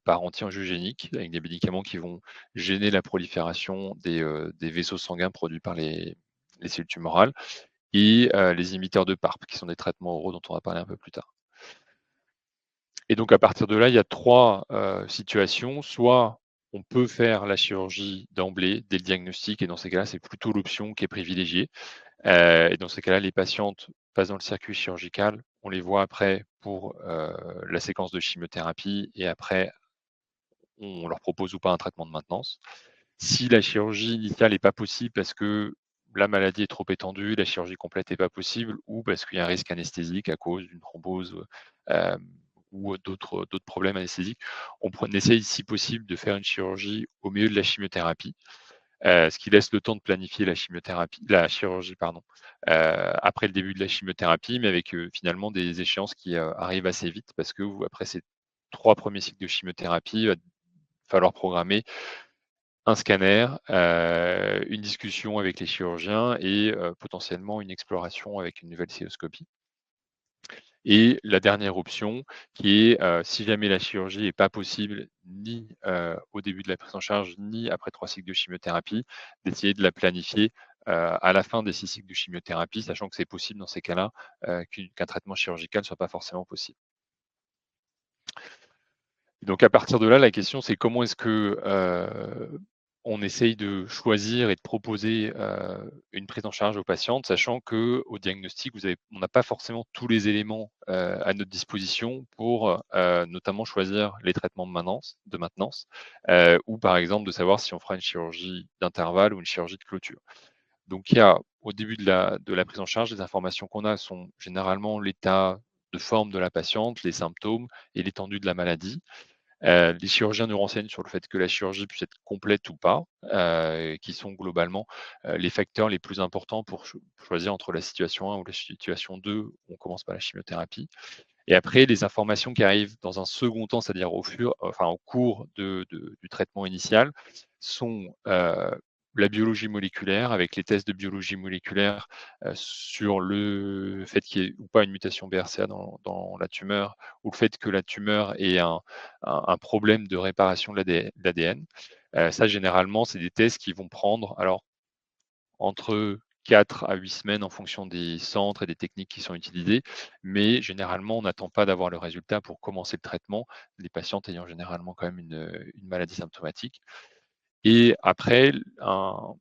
[SPEAKER 5] par anti-angiogénique avec des médicaments qui vont gêner la prolifération des vaisseaux sanguins produits par les cellules tumorales et les inhibiteurs de PARP qui sont des traitements oraux dont on va parler un peu plus tard. Et donc à partir de là, il y a 3 situations. Soit on peut faire la chirurgie d'emblée, dès le diagnostic et dans ces cas-là, c'est plutôt l'option qui est privilégiée. Et dans ces cas-là, les patientes passent dans le circuit chirurgical. On les voit après pour la séquence de chimiothérapie et après, on leur propose ou pas un traitement de maintenance. Si la chirurgie initiale n'est pas possible parce que la maladie est trop étendue, la chirurgie complète n'est pas possible ou parce qu'il y a un risque anesthésique à cause d'une thrombose ou d'autres problèmes anesthésiques, on essaye si possible de faire une chirurgie au milieu de la chimiothérapie. Ce qui laisse le temps de planifier la chirurgie, pardon, après le début de la chimiothérapie, mais avec finalement des échéances qui arrivent assez vite parce que après ces 3 premiers cycles de chimiothérapie, il va falloir programmer un scanner, une discussion avec les chirurgiens et potentiellement une exploration avec une nouvelle cystoscopie. Et la dernière option qui est, si jamais la chirurgie n'est pas possible ni au début de la prise en charge, ni après 3 cycles de chimiothérapie, d'essayer de la planifier à la fin des 6 cycles de chimiothérapie, sachant que c'est possible dans ces cas-là qu'un traitement chirurgical ne soit pas forcément possible. Donc à partir de là, la question c'est comment est-ce que on essaye de choisir et de proposer une prise en charge aux patientes, sachant qu'au diagnostic, on n'a pas forcément tous les éléments à notre disposition pour notamment choisir les traitements de maintenance ou par exemple de savoir si on fera une chirurgie d'intervalle ou une chirurgie de clôture. Donc il y a au début de la prise en charge, les informations qu'on a sont généralement l'état de forme de la patiente, les symptômes et l'étendue de la maladie. Les chirurgiens nous renseignent sur le fait que la chirurgie puisse être complète ou pas, qui sont globalement les facteurs les plus importants pour choisir entre la situation 1 ou la situation 2, où on commence par la chimiothérapie. Et après, les informations qui arrivent dans un second temps, c'est-à-dire au cours du traitement initial, sont la biologie moléculaire, avec les tests de biologie moléculaire sur le fait qu'il y ait ou pas une mutation BRCA dans la tumeur, ou le fait que la tumeur ait un problème de réparation de l'ADN. Ça, généralement, c'est des tests qui vont prendre entre 4 à 8 semaines en fonction des centres et des techniques qui sont utilisées, mais généralement, on n'attend pas d'avoir le résultat pour commencer le traitement, les patientes ayant généralement quand même une maladie symptomatique. Et après, un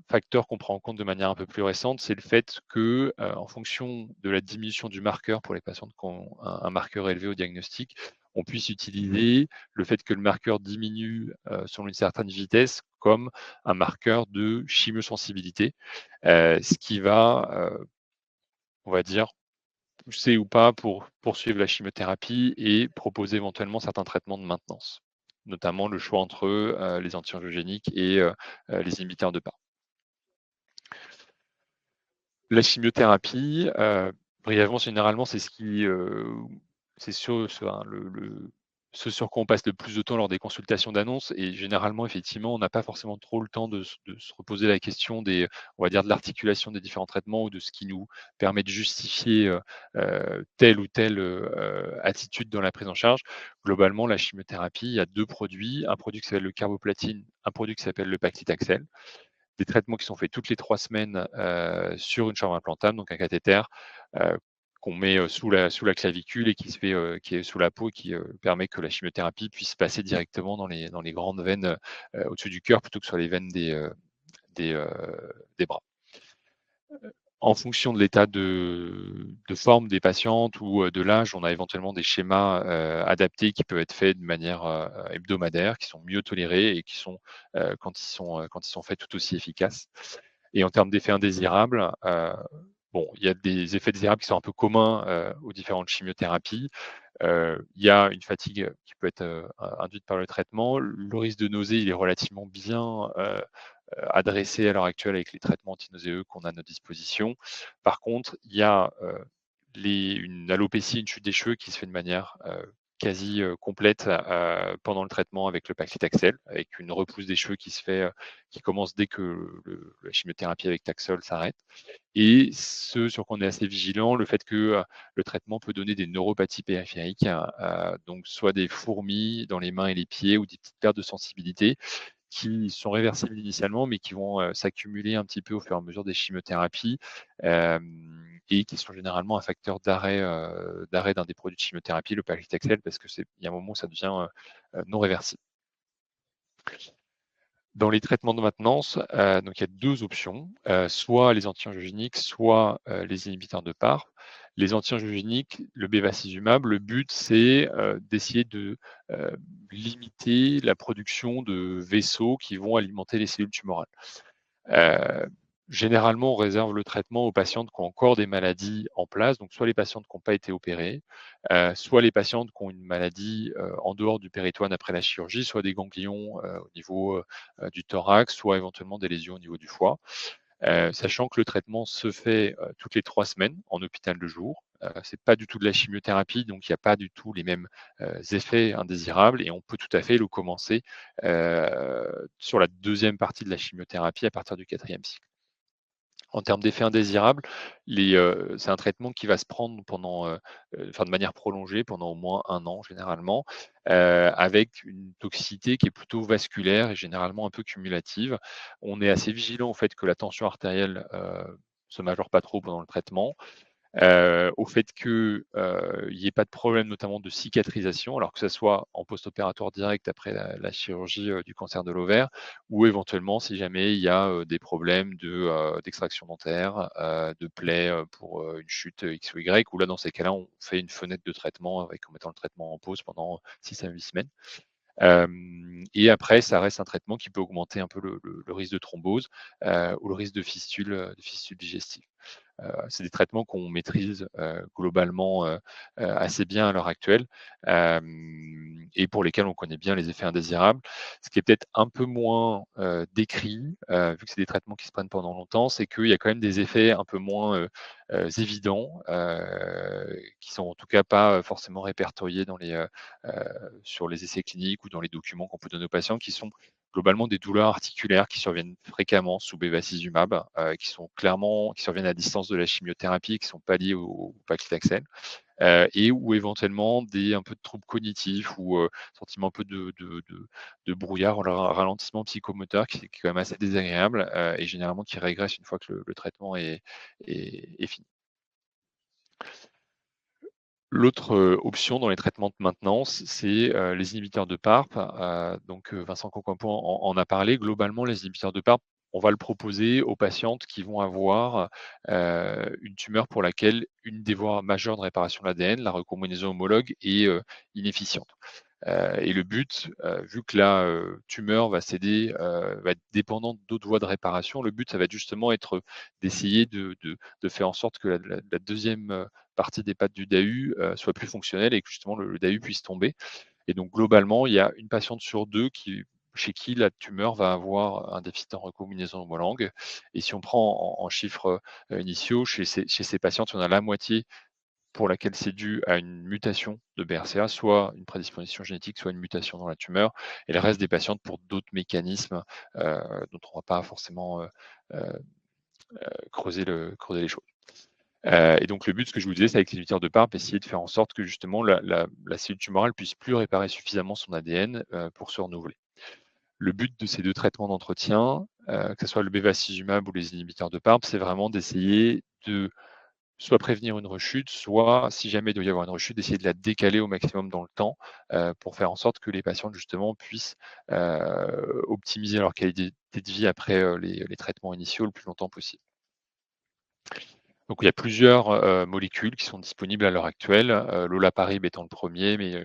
[SPEAKER 5] facteur qu'on prend en compte de manière un peu plus récente, c'est le fait que, en fonction de la diminution du marqueur pour les patientes qui ont un marqueur élevé au diagnostic, on puisse utiliser le fait que le marqueur diminue selon une certaine vitesse comme un marqueur de chimiosensibilité, ce qui va, on va dire, pousser ou pas pour poursuivre la chimiothérapie et proposer éventuellement certains traitements de maintenance, notamment le choix entre les anti-angiogéniques et les inhibiteurs de PARP. La chimiothérapie, brièvement, généralement, c'est ce qui, c'est sur, hein, ce sur quoi on passe le plus de temps lors des consultations d'annonces et généralement, effectivement, on n'a pas forcément trop le temps de se reposer la question on va dire, de l'articulation des différents traitements ou de ce qui nous permet de justifier, telle ou telle, attitude dans la prise en charge. Globalement, la chimiothérapie, il y a 2 produits, un produit qui s'appelle le carboplatine, un produit qui s'appelle le paclitaxel. Des traitements qui sont faits toutes les 3 semaines, sur une chambre implantable, donc un cathéter, heu, qu'on met, sous la clavicule et qui se fait, qui est sous la peau et qui, permet que la chimiothérapie puisse passer directement dans les grandes veines, au-dessus du cœur plutôt que sur les veines des, heu, des bras. En fonction de l'état de forme des patientes ou, de l'âge, on a éventuellement des schémas, adaptés qui peuvent être faits de manière, hebdomadaire, qui sont mieux tolérés et qui sont, quand ils sont faits, tout aussi efficaces. Et en termes d'effets indésirables, bon, il y a des effets désirables qui sont un peu communs, aux différentes chimiothérapies. Il y a une fatigue qui peut être, induite par le traitement. Le risque de nausée, il est relativement bien, adressé à l'heure actuelle avec les traitements antinauséeux qu'on a à notre disposition. Par contre, il y a, une alopécie, une chute des cheveux qui se fait de manière, quasi, complète, pendant le traitement avec le paclitaxel, avec une repousse des cheveux qui se fait, qui commence dès que la chimiothérapie avec Taxol s'arrête. Et ce sur quoi on est assez vigilant, le fait que, le traitement peut donner des neuropathies périphériques, donc soit des fourmis dans les mains et les pieds ou des petites pertes de sensibilité qui sont réversibles initialement, mais qui vont, s'accumuler un petit peu au fur et à mesure des chimiothérapies, et qui sont généralement un facteur d'arrêt d'un des produits de chimiothérapie, le paclitaxel, parce qu'il y a un moment où ça devient, non réversible. Dans les traitements de maintenance, donc il y a 2 options, soit les anti-angiogéniques, soit, les inhibiteurs de PARP. Les anti-angiogéniques, le bevacizumab, le but c'est, d'essayer de, limiter la production de vaisseaux qui vont alimenter les cellules tumorales. Heu, Généralement, on réserve le traitement aux patientes qui ont encore des maladies en place, donc soit les patientes qui n'ont pas été opérées, soit les patientes qui ont une maladie, en dehors du péritoine après la chirurgie, soit des ganglions, au niveau, du thorax, soit éventuellement des lésions au niveau du foie. Sachant que le traitement se fait, toutes les 3 semaines en hôpital de jour. C'est pas du tout de la chimiothérapie, donc il y a pas du tout les mêmes, effets indésirables et on peut tout à fait le commencer, sur la deuxième partie de la chimiothérapie à partir du 4e cycle. En termes d'effets indésirables, c'est un traitement qui va se prendre de manière prolongée pendant au moins 1 an généralement, avec une toxicité qui est plutôt vasculaire et généralement un peu cumulative. On est assez vigilant au fait que la tension artérielle, se majeure pas trop pendant le traitement. Au fait que, il y ait pas de problème notamment de cicatrisation, alors que ça soit en post-opératoire direct après la chirurgie, du cancer de l'ovaire ou éventuellement si jamais il y a, des problèmes d'extraction dentaire, de plaies, pour, une chute, X ou Y, où là dans ces cas-là, on fait une fenêtre de traitement en mettant le traitement en pause pendant 6 à 8 semaines. Et après ça reste un traitement qui peut augmenter un peu le risque de thrombose, ou le risque de fistule digestive. C'est des traitements qu'on maîtrise, globalement, assez bien à l'heure actuelle, et pour lesquels on connaît bien les effets indésirables. Ce qui est peut-être un peu moins, décrit, vu que c'est des traitements qui se prennent pendant longtemps, c'est qu'il y a quand même des effets un peu moins, évidents, qui sont en tout cas pas, forcément répertoriés sur les essais cliniques ou dans les documents qu'on peut donner aux patients, qui sont globalement des douleurs articulaires qui surviennent fréquemment sous bevacizumab, qui surviennent à distance de la chimiothérapie, qui sont pas liées au paclitaxel, et ou éventuellement un peu de troubles cognitifs ou, sentiment un peu de brouillard, ou alors un ralentissement psychomoteur qui est quand même assez désagréable, et généralement qui régresse une fois que le traitement est fini. L'autre, option dans les traitements de maintenance, c'est, les inhibiteurs de PARP. Donc, Vincent Concampo en a parlé. Globalement, les inhibiteurs de PARP, on va le proposer aux patientes qui vont avoir, une tumeur pour laquelle une des voies majeures de réparation de l'ADN, la recombinaison homologue, est, inefficiente. Et le but, vu que la, tumeur va céder, va être dépendante d'autres voies de réparation, le but, ça va justement être d'essayer de faire en sorte que la 2e, partie des pattes du DAU, soit plus fonctionnelle et que justement le DAU puisse tomber. Et donc globalement, il y a une patiente sur 2 chez qui la tumeur va avoir un déficit en recombinaison homologue. Et si on prend en chiffres, initiaux, chez ces patientes, on a la moitié pour laquelle c'est dû à une mutation de BRCA, soit une prédisposition génétique, soit une mutation dans la tumeur, et le reste des patientes pour d'autres mécanismes dont on ne va pas forcément creuser les choses. Et donc le but, ce que je vous disais, c'est avec les inhibiteurs de PARP, essayer de faire en sorte que justement la cellule tumorale puisse plus réparer suffisamment son ADN pour se renouveler. Le but de ces deux traitements d'entretien, que ce soit le bevacizumab ou les inhibiteurs de PARP, c'est vraiment d'essayer de soit prévenir une rechute, soit, si jamais il doit y avoir une rechute, d'essayer de la décaler au maximum dans le temps pour faire en sorte que les patients justement puissent optimiser leur qualité de vie après les traitements initiaux le plus longtemps possible. Donc il y a plusieurs molécules qui sont disponibles à l'heure actuelle, l'olaparib étant le premier, mais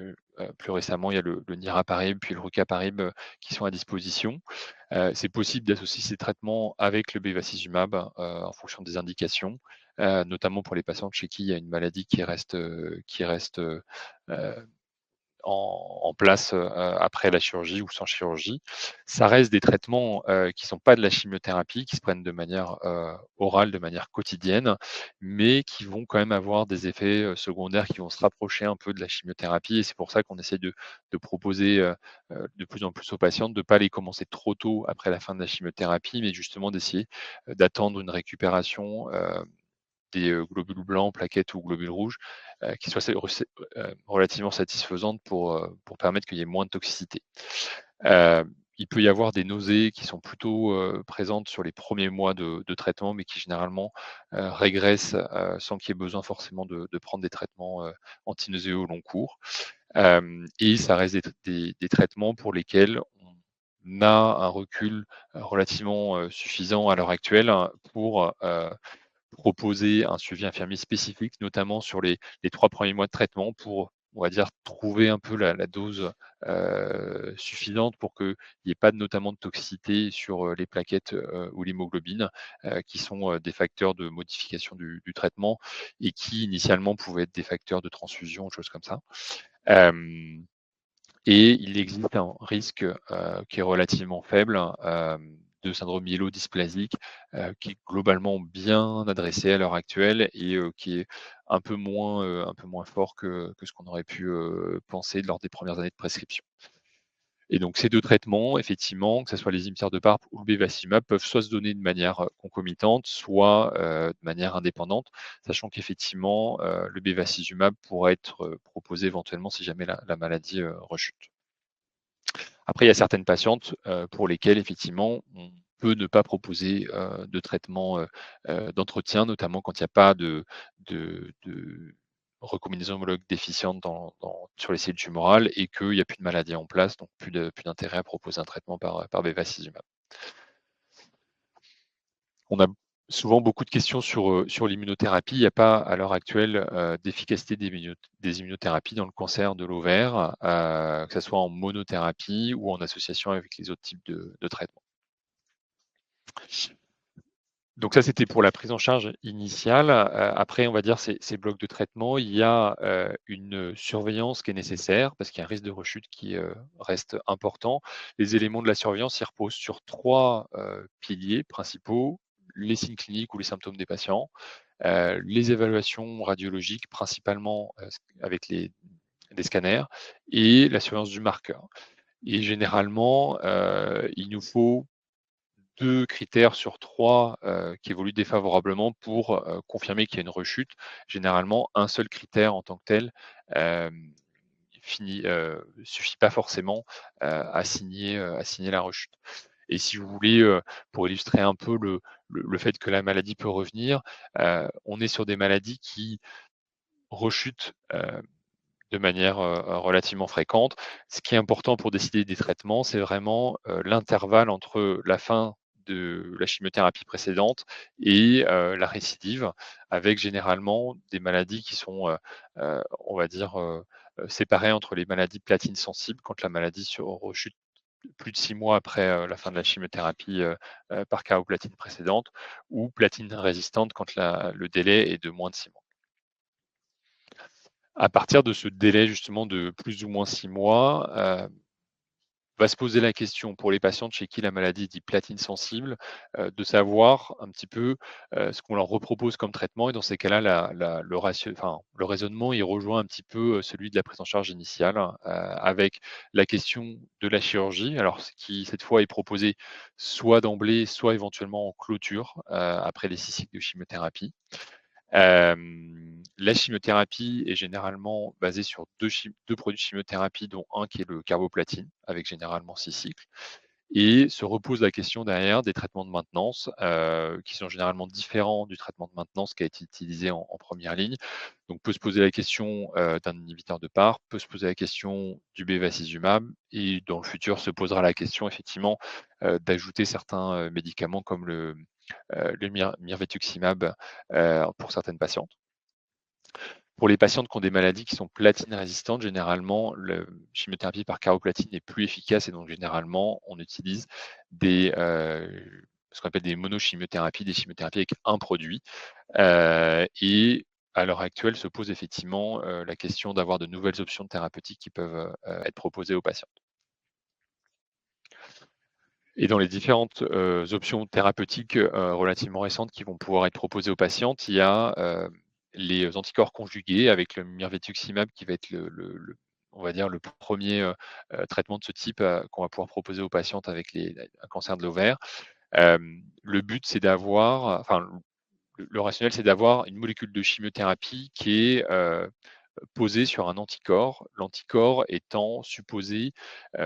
[SPEAKER 5] plus récemment, il y a le niraparib puis le rucaparib qui sont à disposition. C'est possible d'associer ces traitements avec le bevacizumab en fonction des indications, notamment pour les patients chez qui il y a une maladie qui reste en place après la chirurgie ou sans chirurgie. Ça reste des traitements qui ne sont pas de la chimiothérapie, qui se prennent de manière orale, de manière quotidienne, mais qui vont quand même avoir des effets secondaires qui vont se rapprocher un peu de la chimiothérapie. Et c'est pour ça qu'on essaie de proposer de plus en plus aux patientes de ne pas les commencer trop tôt après la fin de la chimiothérapie, mais justement d'essayer d'attendre une récupération des globules blancs, plaquettes ou globules rouges qui soient relativement satisfaisantes pour permettre qu'il y ait moins de toxicité. Il peut y avoir des nausées qui sont plutôt présentes sur les premiers mois de traitement, mais qui généralement régressent sans qu'il y ait besoin forcément de prendre des traitements antinauséeux au long cours. Et ça reste des traitements pour lesquels on a un recul relativement suffisant à l'heure actuelle pour proposer un suivi infirmier spécifique, notamment sur les 3 premiers mois de traitement pour, on va dire, trouver un peu la dose suffisante pour qu'il n'y ait pas notamment de toxicité sur les plaquettes ou l'hémoglobine, qui sont des facteurs de modification du traitement et qui initialement pouvaient être des facteurs de transfusion, choses comme ça. Et il existe un risque qui est relativement faible de syndrome myélodysplasique qui est globalement bien adressé à l'heure actuelle et qui est un peu moins fort que ce qu'on aurait pu penser lors des premières années de prescription. Et donc ces deux traitements, effectivement, que ce soit les inhibiteurs de PARP ou le bevacizumab, peuvent soit se donner de manière concomitante, soit de manière indépendante, sachant qu'effectivement, le bevacizumab pourrait être proposé éventuellement si jamais la maladie rechute. Après, il y a certaines patientes pour lesquelles, effectivement, on peut ne pas proposer de traitement d'entretien, notamment quand il n'y a pas de recombinaison homologue déficiente sur les cellules tumorales et qu'il n'y a plus de maladie en place, donc plus d'intérêt à proposer un traitement par bevacizumab. On a souvent beaucoup de questions sur l'immunothérapie. Il n'y a pas à l'heure actuelle d'efficacité des immunothérapies dans le cancer de l'ovaire, que ce soit en monothérapie ou en association avec les autres types de traitements. Donc ça, c'était pour la prise en charge initiale. Après, on va dire ces blocs de traitement, il y a une surveillance qui est nécessaire parce qu'il y a un risque de rechute qui reste important. Les éléments de la surveillance, ils reposent sur 3 piliers principaux: les signes cliniques ou les symptômes des patients, les évaluations radiologiques, principalement avec les scanners, et la surveillance du marqueur. Et généralement, il nous faut 2 critères sur 3 qui évoluent défavorablement pour confirmer qu'il y a une rechute. Généralement, un seul critère en tant que tel suffit pas forcément à signer la rechute. Et si vous voulez, pour illustrer un peu le fait que la maladie peut revenir, on est sur des maladies qui rechutent de manière relativement fréquente. Ce qui est important pour décider des traitements, c'est vraiment l'intervalle entre la fin de la chimiothérapie précédente et la récidive, avec généralement des maladies qui sont, on va dire, séparées entre les maladies platine sensibles, quand la maladie rechute plus de 6 mois après la fin de la chimiothérapie par carboplатine précédente, ou platine résistante quand le délai est de moins de 6 mois. À partir de ce délai justement de plus ou moins 6 mois, va se poser la question pour les patientes chez qui la maladie est dite platine sensible, de savoir un petit peu ce qu'on leur repropose comme traitement. Et dans ces cas-là, le raisonnement, il rejoint un petit peu celui de la prise en charge initiale, avec la question de la chirurgie. Alors, ce qui, cette fois, est proposé soit d'emblée, soit éventuellement en clôture, après les 6 cycles de chimiothérapie. La chimiothérapie est généralement basée sur deux produits de chimiothérapie, dont un qui est le carboplatine, avec généralement 6 cycles. Et se repose la question derrière des traitements de maintenance, qui sont généralement différents du traitement de maintenance qui a été utilisé en première ligne. Donc peut se poser la question d'un inhibiteur de PARP, peut se poser la question du bevacizumab, et dans le futur se posera la question effectivement d'ajouter certains médicaments comme le mirvetuximab pour certaines patientes. Pour les patientes qui ont des maladies qui sont platine résistantes, généralement, la chimiothérapie par carboplatine est plus efficace, et donc généralement, on utilise ce qu'on appelle des monochimiothérapies, des chimiothérapies avec un produit. Et à l'heure actuelle, se pose effectivement la question d'avoir de nouvelles options thérapeutiques qui peuvent être proposées aux patientes. Et dans les différentes options thérapeutiques relativement récentes qui vont pouvoir être proposées aux patientes, il y a les anticorps conjugués avec le mirvetuximab qui va être on va dire le premier traitement de ce type qu'on va pouvoir proposer aux patientes avec un cancer de l'ovaire. Le but, c'est d'avoir, enfin, le rationnel, c'est d'avoir une molécule de chimiothérapie qui est posée sur un anticorps, l'anticorps étant supposé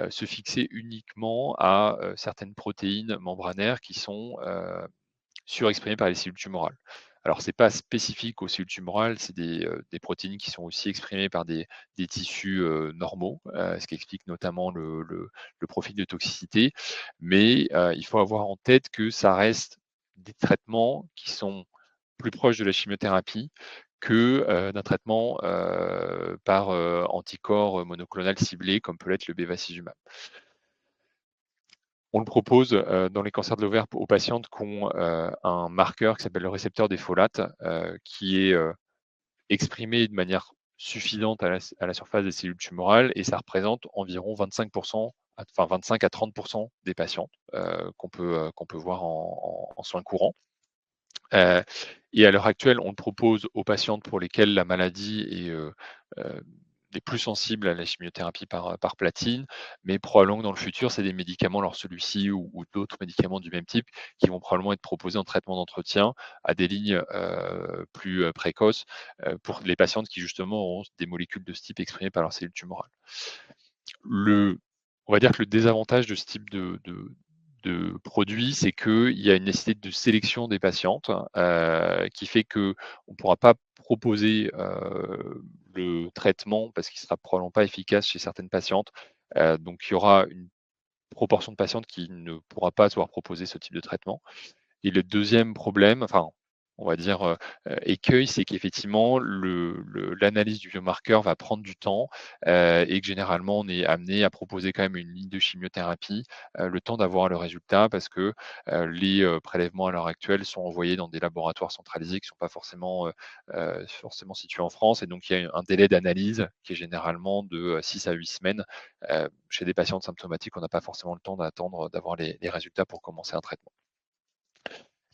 [SPEAKER 5] se fixer uniquement à certaines protéines membranaires qui sont surexprimées par les cellules tumorales. Alors, ce n'est pas spécifique aux cellules tumorales, c'est des protéines qui sont aussi exprimées par des tissus normaux, ce qui explique notamment le profil de toxicité. Mais il faut avoir en tête que ça reste des traitements qui sont plus proches de la chimiothérapie que d'un traitement par anticorps monoclonal ciblé, comme peut l'être le bevacizumab. On le propose dans les cancers de l'ovaire aux patientes qui ont un marqueur qui s'appelle le récepteur des folates, qui est exprimé de manière suffisante à la surface des cellules tumorales, et ça représente environ 25%, enfin 25 à 30% des patientes qu'on peut voir en soins courants. Et à l'heure actuelle, on le propose aux patientes pour lesquelles la maladie est plus sensible à la chimiothérapie par platine, mais probablement que dans le futur, c'est des médicaments, alors celui-ci ou d'autres médicaments du même type, qui vont probablement être proposés en traitement d'entretien à des lignes plus précoces pour les patientes qui justement auront des molécules de ce type exprimées par leurs cellules tumorales. On va dire que le désavantage de ce type de produit, c'est qu'il y a une nécessité de sélection des patientes qui fait qu'on ne pourra pas proposer le traitement parce qu'il ne sera probablement pas efficace chez certaines patientes. Donc, il y aura une proportion de patientes qui ne pourra pas se voir proposer ce type de traitement. Et le deuxième problème, enfin, on va dire écueil, c'est qu'effectivement, l'analyse du biomarqueur va prendre du temps et que généralement, on est amené à proposer quand même une ligne de chimiothérapie, le temps d'avoir le résultat, parce que les prélèvements à l'heure actuelle sont envoyés dans des laboratoires centralisés qui ne sont pas forcément situés en France. Et donc, il y a un délai d'analyse qui est généralement de 6 à 8 semaines. Chez des patients symptomatiques, on n'a pas forcément le temps d'attendre d'avoir les résultats pour commencer un traitement.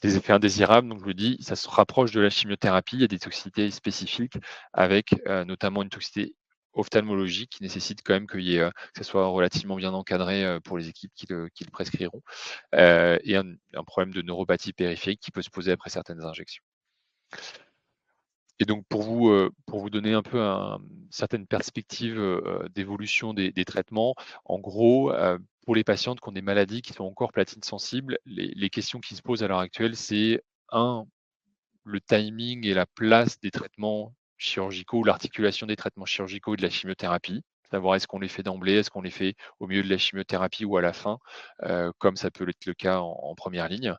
[SPEAKER 5] Des effets indésirables, donc je le dis, ça se rapproche de la chimiothérapie. Il y a des toxicités spécifiques avec notamment une toxicité ophtalmologique qui nécessite quand même que ça soit relativement bien encadré pour les équipes qui le prescriront, et un problème de neuropathie périphérique qui peut se poser après certaines injections. Et donc pour vous donner un peu certaines perspectives d'évolution des traitements, en gros, pour les patientes qui ont des maladies qui sont encore platine sensibles, les questions qui se posent à l'heure actuelle, c'est le timing et la place des traitements chirurgicaux, ou l'articulation des traitements chirurgicaux et de la chimiothérapie. Savoir est-ce qu'on les fait d'emblée, est-ce qu'on les fait au milieu de la chimiothérapie ou à la fin, comme ça peut être le cas en première ligne.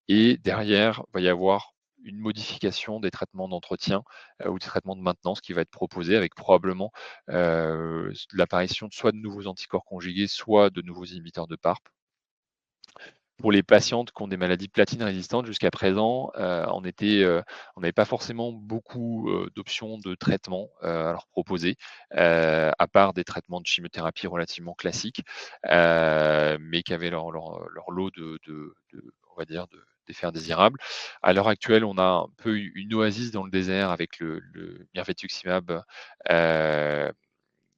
[SPEAKER 5] Et derrière, il va y avoir une modification des traitements d'entretien ou des traitements de maintenance qui va être proposé, avec probablement l'apparition soit de nouveaux anticorps conjugués, soit de nouveaux inhibiteurs de PARP, pour les patientes qui ont des maladies platine résistantes, jusqu'à présent, on n'avait pas forcément beaucoup d'options de traitement à leur proposer, à part des traitements de chimiothérapie relativement classiques, mais qui avaient leur lot on va dire, d'effets indésirables. À l'heure actuelle, on a un peu une oasis dans le désert avec le mirvetuximab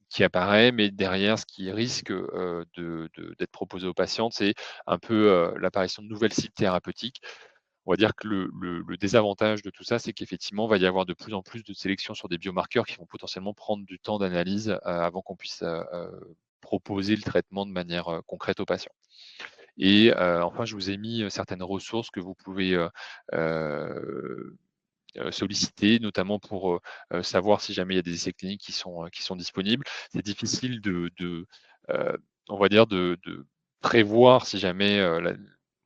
[SPEAKER 5] qui apparaît, mais derrière, ce qui risque d'être proposé aux patientes, c'est un peu l'apparition de nouvelles cibles thérapeutiques. On va dire que le désavantage de tout ça, c'est qu'effectivement, il va y avoir de plus en plus de sélections sur des biomarqueurs qui vont potentiellement prendre du temps d'analyse avant qu'on puisse proposer le traitement de manière concrète aux patients. Et enfin, je vous ai mis certaines ressources que vous pouvez solliciter, notamment pour savoir si jamais il y a des essais cliniques qui sont disponibles. C'est difficile on va dire, de prévoir si jamais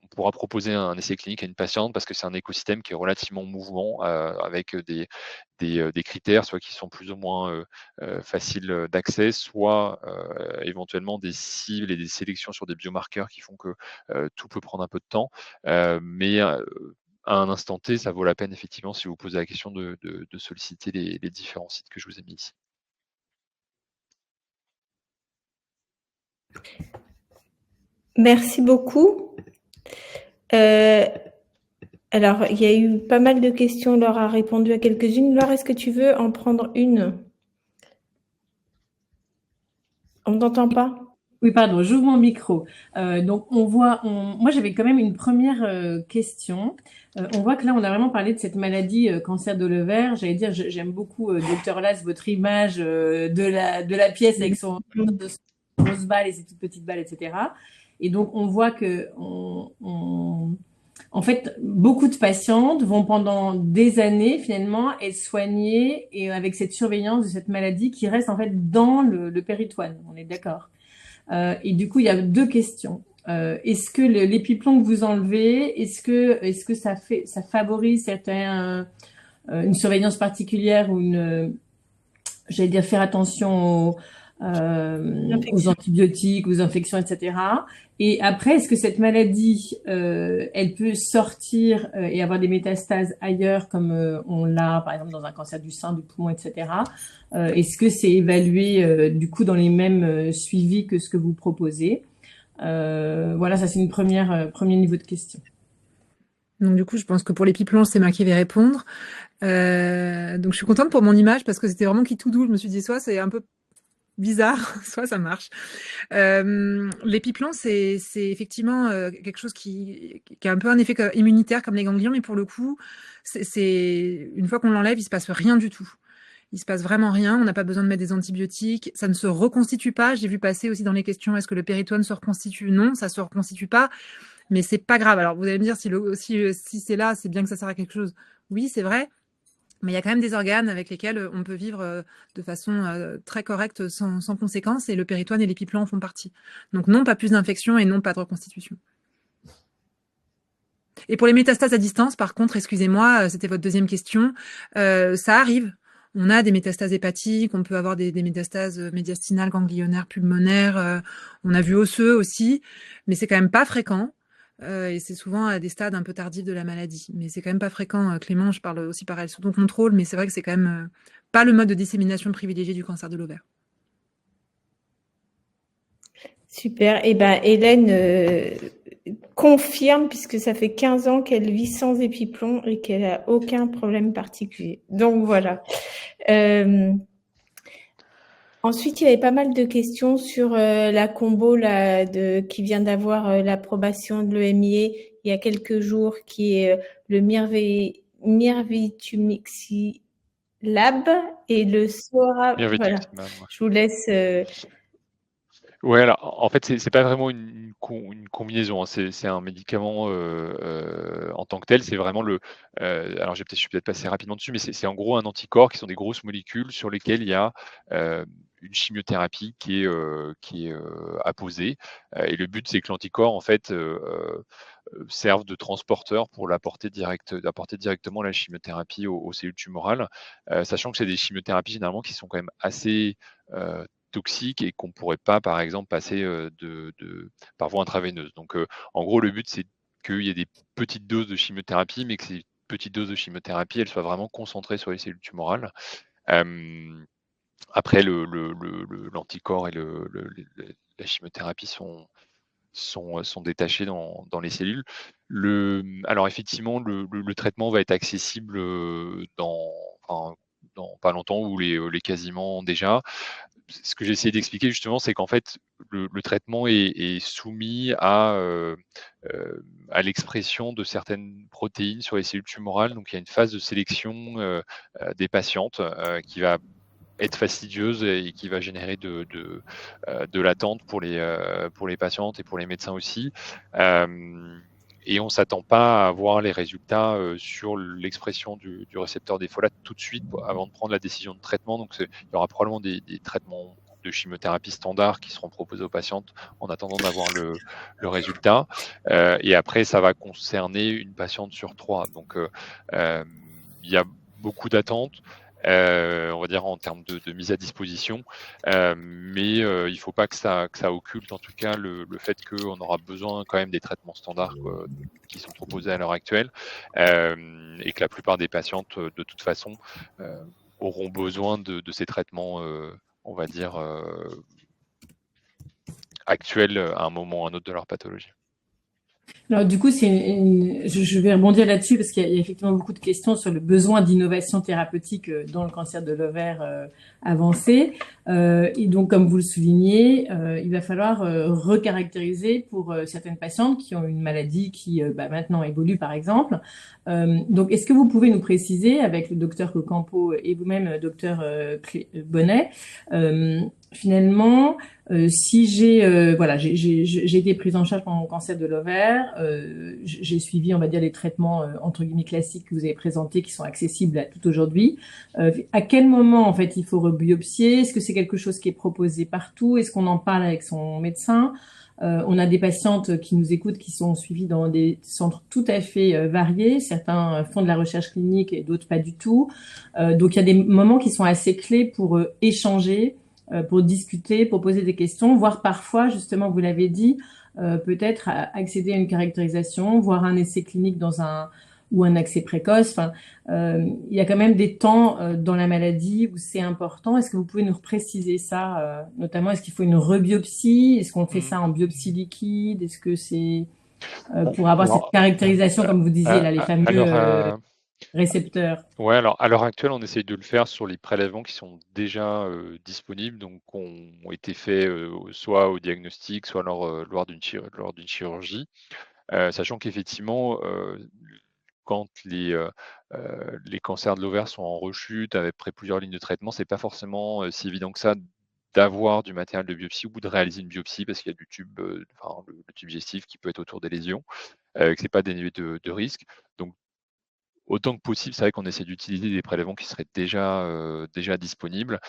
[SPEAKER 5] on pourra proposer un essai clinique à une patiente, parce que c'est un écosystème qui est relativement mouvant, avec des critères, soit qui sont plus ou moins faciles d'accès, soit éventuellement des cibles et des sélections sur des biomarqueurs qui font que tout peut prendre un peu de temps. Mais à un instant T, ça vaut la peine effectivement, si vous posez la question, de solliciter les différents sites que je vous ai mis ici.
[SPEAKER 1] Merci beaucoup. Alors, il y a eu pas mal de questions. Laure a répondu à quelques-unes. Laure, est-ce que tu veux en prendre une? On ne t'entend pas?
[SPEAKER 2] Oui, pardon, j'ouvre mon micro. Donc, moi, j'avais quand même une première question. On voit que là, on a vraiment parlé de cette maladie cancer de l'ovaire. J'allais dire, j'aime beaucoup, Dr Las, votre image de la pièce avec son grosse balle et ses toutes petites balles, etc. Et donc, on voit que en fait, beaucoup de patientes vont pendant des années, finalement, être soignées et avec cette surveillance de cette maladie qui reste en fait dans le péritoine. On est d'accord? Et du coup, il y a deux questions. Est-ce que l'épiplomb que vous enlevez, est-ce que ça favorise une surveillance particulière ou j'allais dire, faire attention aux antibiotiques, aux infections, etc. Et après, est-ce que cette maladie, elle peut sortir et avoir des métastases ailleurs, comme on l'a, par exemple, dans un cancer du sein, du poumon, etc. Est-ce que c'est évalué, du coup, dans les mêmes suivis que ce que vous proposez? Voilà, ça, c'est premier niveau de question.
[SPEAKER 4] Donc, du coup, je pense que pour l'épiplonge, c'est moi qui vais répondre. Donc, je suis contente pour mon image parce que c'était vraiment qui tout doux. Je me suis dit, soit c'est un peu bizarre, soit ça marche. L'épiplomb, c'est effectivement quelque chose qui a un peu un effet immunitaire comme les ganglions, mais pour le coup, c'est une fois qu'on l'enlève, il se passe rien du tout. Il se passe vraiment rien. On n'a pas besoin de mettre des antibiotiques. Ça ne se reconstitue pas. J'ai vu passer aussi dans les questions, est-ce que le péritoine se reconstitue? Non, ça se reconstitue pas. Mais c'est pas grave. Alors vous allez me dire si c'est là, c'est bien que ça sert à quelque chose. Oui, c'est vrai. Mais il y a quand même des organes avec lesquels on peut vivre de façon très correcte, sans conséquence, et le péritoine et l'épiplomb en font partie. Donc non, pas plus d'infection et non, pas de reconstitution. Et pour les métastases à distance, par contre, excusez-moi, c'était votre deuxième question, ça arrive. On a des métastases hépatiques, on peut avoir des métastases médiastinales, ganglionnaires, pulmonaires, on a vu osseux aussi, mais c'est quand même pas fréquent. Et c'est souvent à des stades un peu tardifs de la maladie. Mais c'est quand même pas fréquent. Clément, je parle aussi pareil sous ton contrôle, mais c'est vrai que c'est quand même pas le mode de dissémination privilégié du cancer de l'ovaire.
[SPEAKER 1] Super. Eh ben, Hélène confirme, puisque ça fait 15 ans qu'elle vit sans épiplomb et qu'elle a aucun problème particulier. Donc voilà. Ensuite, il y avait pas mal de questions sur la combo qui vient d'avoir l'approbation de l'EMA il y a quelques jours, qui est le mirvetuximab et le Sora. Voilà. Je vous laisse.
[SPEAKER 5] Ouais, alors en fait, c'est pas vraiment une combinaison, hein. C'est un médicament en tant que tel. C'est vraiment alors je suis peut-être passé rapidement dessus, mais c'est en gros un anticorps qui sont des grosses molécules sur lesquelles il y a une chimiothérapie qui est apposée. Et le but, c'est que l'anticorps, en fait, serve de transporteur pour d'apporter directement la chimiothérapie aux cellules tumorales, sachant que c'est des chimiothérapies généralement qui sont quand même assez toxiques et qu'on ne pourrait pas, par exemple, passer par voie intraveineuse. Donc, en gros, le but, c'est qu'il y ait des petites doses de chimiothérapie, mais que ces petites doses de chimiothérapie, elles soient vraiment concentrées sur les cellules tumorales. Après, l'anticorps et la chimiothérapie sont détachés dans les cellules. Alors effectivement, le traitement va être accessible dans pas longtemps ou les quasiment déjà. Ce que j'ai essayé d'expliquer justement, c'est qu'en fait, le traitement est soumis à l'expression de certaines protéines sur les cellules tumorales. Donc il y a une phase de sélection des patientes qui va être fastidieuse et qui va générer de l'attente pour les patientes et pour les médecins aussi. Et on ne s'attend pas à voir les résultats sur l'expression du récepteur des folates tout de suite avant de prendre la décision de traitement. Donc, il y aura probablement des traitements de chimiothérapie standard qui seront proposés aux patientes en attendant d'avoir le résultat. Et après, ça va concerner une patiente sur 3. Donc, il y a beaucoup d'attentes. On va dire en termes de mise à disposition, mais il ne faut pas que ça occulte en tout cas le fait qu'on aura besoin quand même des traitements standards qui sont proposés à l'heure actuelle, et que la plupart des patientes de toute façon auront besoin de ces traitements, on va dire actuels à un moment ou à un autre de leur pathologie.
[SPEAKER 2] Alors du coup, je vais rebondir là-dessus parce qu'il y a effectivement beaucoup de questions sur le besoin d'innovation thérapeutique dans le cancer de l'ovaire avancé. Et donc, comme vous le soulignez, il va falloir recaractériser pour certaines patientes qui ont une maladie qui maintenant évolue, par exemple. Donc, est-ce que vous pouvez nous préciser, avec le docteur Cocampo et vous-même, docteur Bonnet, finalement, si j'ai été prise en charge pour mon cancer de l'ovaire, j'ai suivi, on va dire, les traitements entre guillemets classiques que vous avez présentés, qui sont accessibles à tout aujourd'hui. À quel moment, en fait, il faut rebiopsier? Est-ce que c'est quelque chose qui est proposé partout? Est-ce qu'on en parle avec son médecin? On a des patientes qui nous écoutent qui sont suivies dans des centres tout à fait variés. Certains font de la recherche clinique et d'autres pas du tout. Donc, il y a des moments qui sont assez clés pour échanger, pour discuter, pour poser des questions, voire parfois, justement, vous l'avez dit, peut-être accéder à une caractérisation, voire un essai clinique ou un accès précoce. Enfin, il y a quand même des temps dans la maladie où c'est important. Est-ce que vous pouvez nous préciser ça, notamment, est-ce qu'il faut une rebiopsie? Est-ce qu'on fait ça en biopsie liquide? Est-ce que c'est pour avoir cette caractérisation, comme vous disiez, là, les fameux récepteurs?
[SPEAKER 5] Ouais, alors à l'heure actuelle, on essaye de le faire sur les prélèvements qui sont déjà disponibles, donc ont été faits soit au diagnostic, soit lors d'une chirurgie, sachant qu'effectivement, quand les cancers de l'ovaire sont en rechute après plusieurs lignes de traitement, c'est pas forcément si évident que ça d'avoir du matériel de biopsie ou de réaliser une biopsie parce qu'il y a du tube, le tube digestif qui peut être autour des lésions, que c'est pas dénué de risque. Donc autant que possible, c'est vrai qu'on essaie d'utiliser des prélèvements qui seraient déjà disponibles.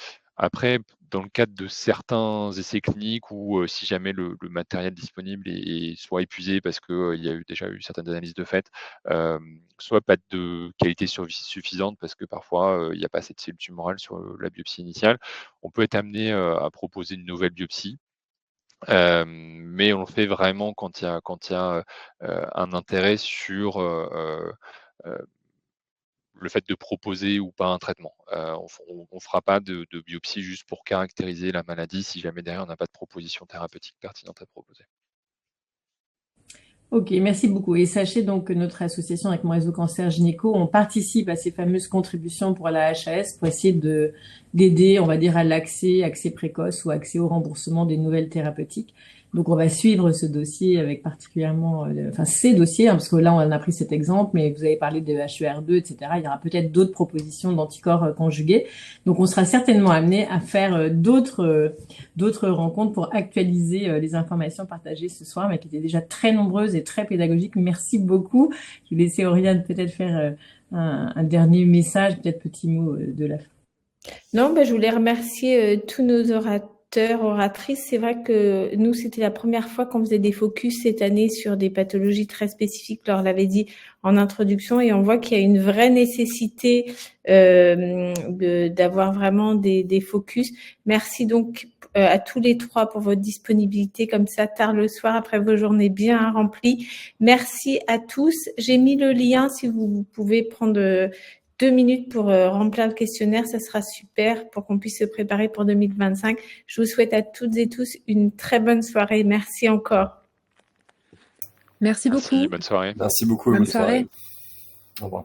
[SPEAKER 5] Après, dans le cadre de certains essais cliniques ou si jamais le matériel disponible est soit épuisé parce qu'il y a déjà eu certaines analyses de fait, soit pas de qualité suffisante parce que parfois il n'y a pas assez de cellules tumorales sur la biopsie initiale, on peut être amené à proposer une nouvelle biopsie. Mais on le fait vraiment quand il y a un intérêt sur le fait de proposer ou pas un traitement. On ne fera pas de biopsie juste pour caractériser la maladie si jamais derrière on n'a pas de proposition thérapeutique pertinente à proposer.
[SPEAKER 2] Ok, merci beaucoup. Et sachez donc que notre association avec Mon Réseau Cancer Gynéco, on participe à ces fameuses contributions pour la HAS pour essayer d'aider, on va dire, à accès précoce ou accès au remboursement des nouvelles thérapeutiques. Donc, on va suivre ce dossier avec particulièrement, ces dossiers, parce que là, on a pris cet exemple, mais vous avez parlé de HER2, etc. Il y aura peut-être d'autres propositions d'anticorps conjugués. Donc, on sera certainement amené à faire d'autres rencontres pour actualiser les informations partagées ce soir, mais qui étaient déjà très nombreuses et très pédagogiques. Merci beaucoup. Je vais laisser Oriane peut-être faire un dernier message, peut-être petit mot de la fin.
[SPEAKER 1] Non, je voulais remercier tous nos orateurs, oratrices. C'est vrai que nous, c'était la première fois qu'on faisait des focus cette année sur des pathologies très spécifiques. Je leur l'avais dit en introduction, et on voit qu'il y a une vraie nécessité d'avoir vraiment des focus. Merci donc à tous les trois pour votre disponibilité comme ça tard le soir après vos journées bien remplies. Merci à tous. J'ai mis le lien si vous pouvez prendre 2 minutes pour remplir le questionnaire, ça sera super pour qu'on puisse se préparer pour 2025. Je vous souhaite à toutes et tous une très bonne soirée. Merci encore.
[SPEAKER 4] Merci beaucoup.
[SPEAKER 5] Bonne soirée.
[SPEAKER 3] Merci beaucoup.
[SPEAKER 4] Bonne soirée.
[SPEAKER 3] Au revoir.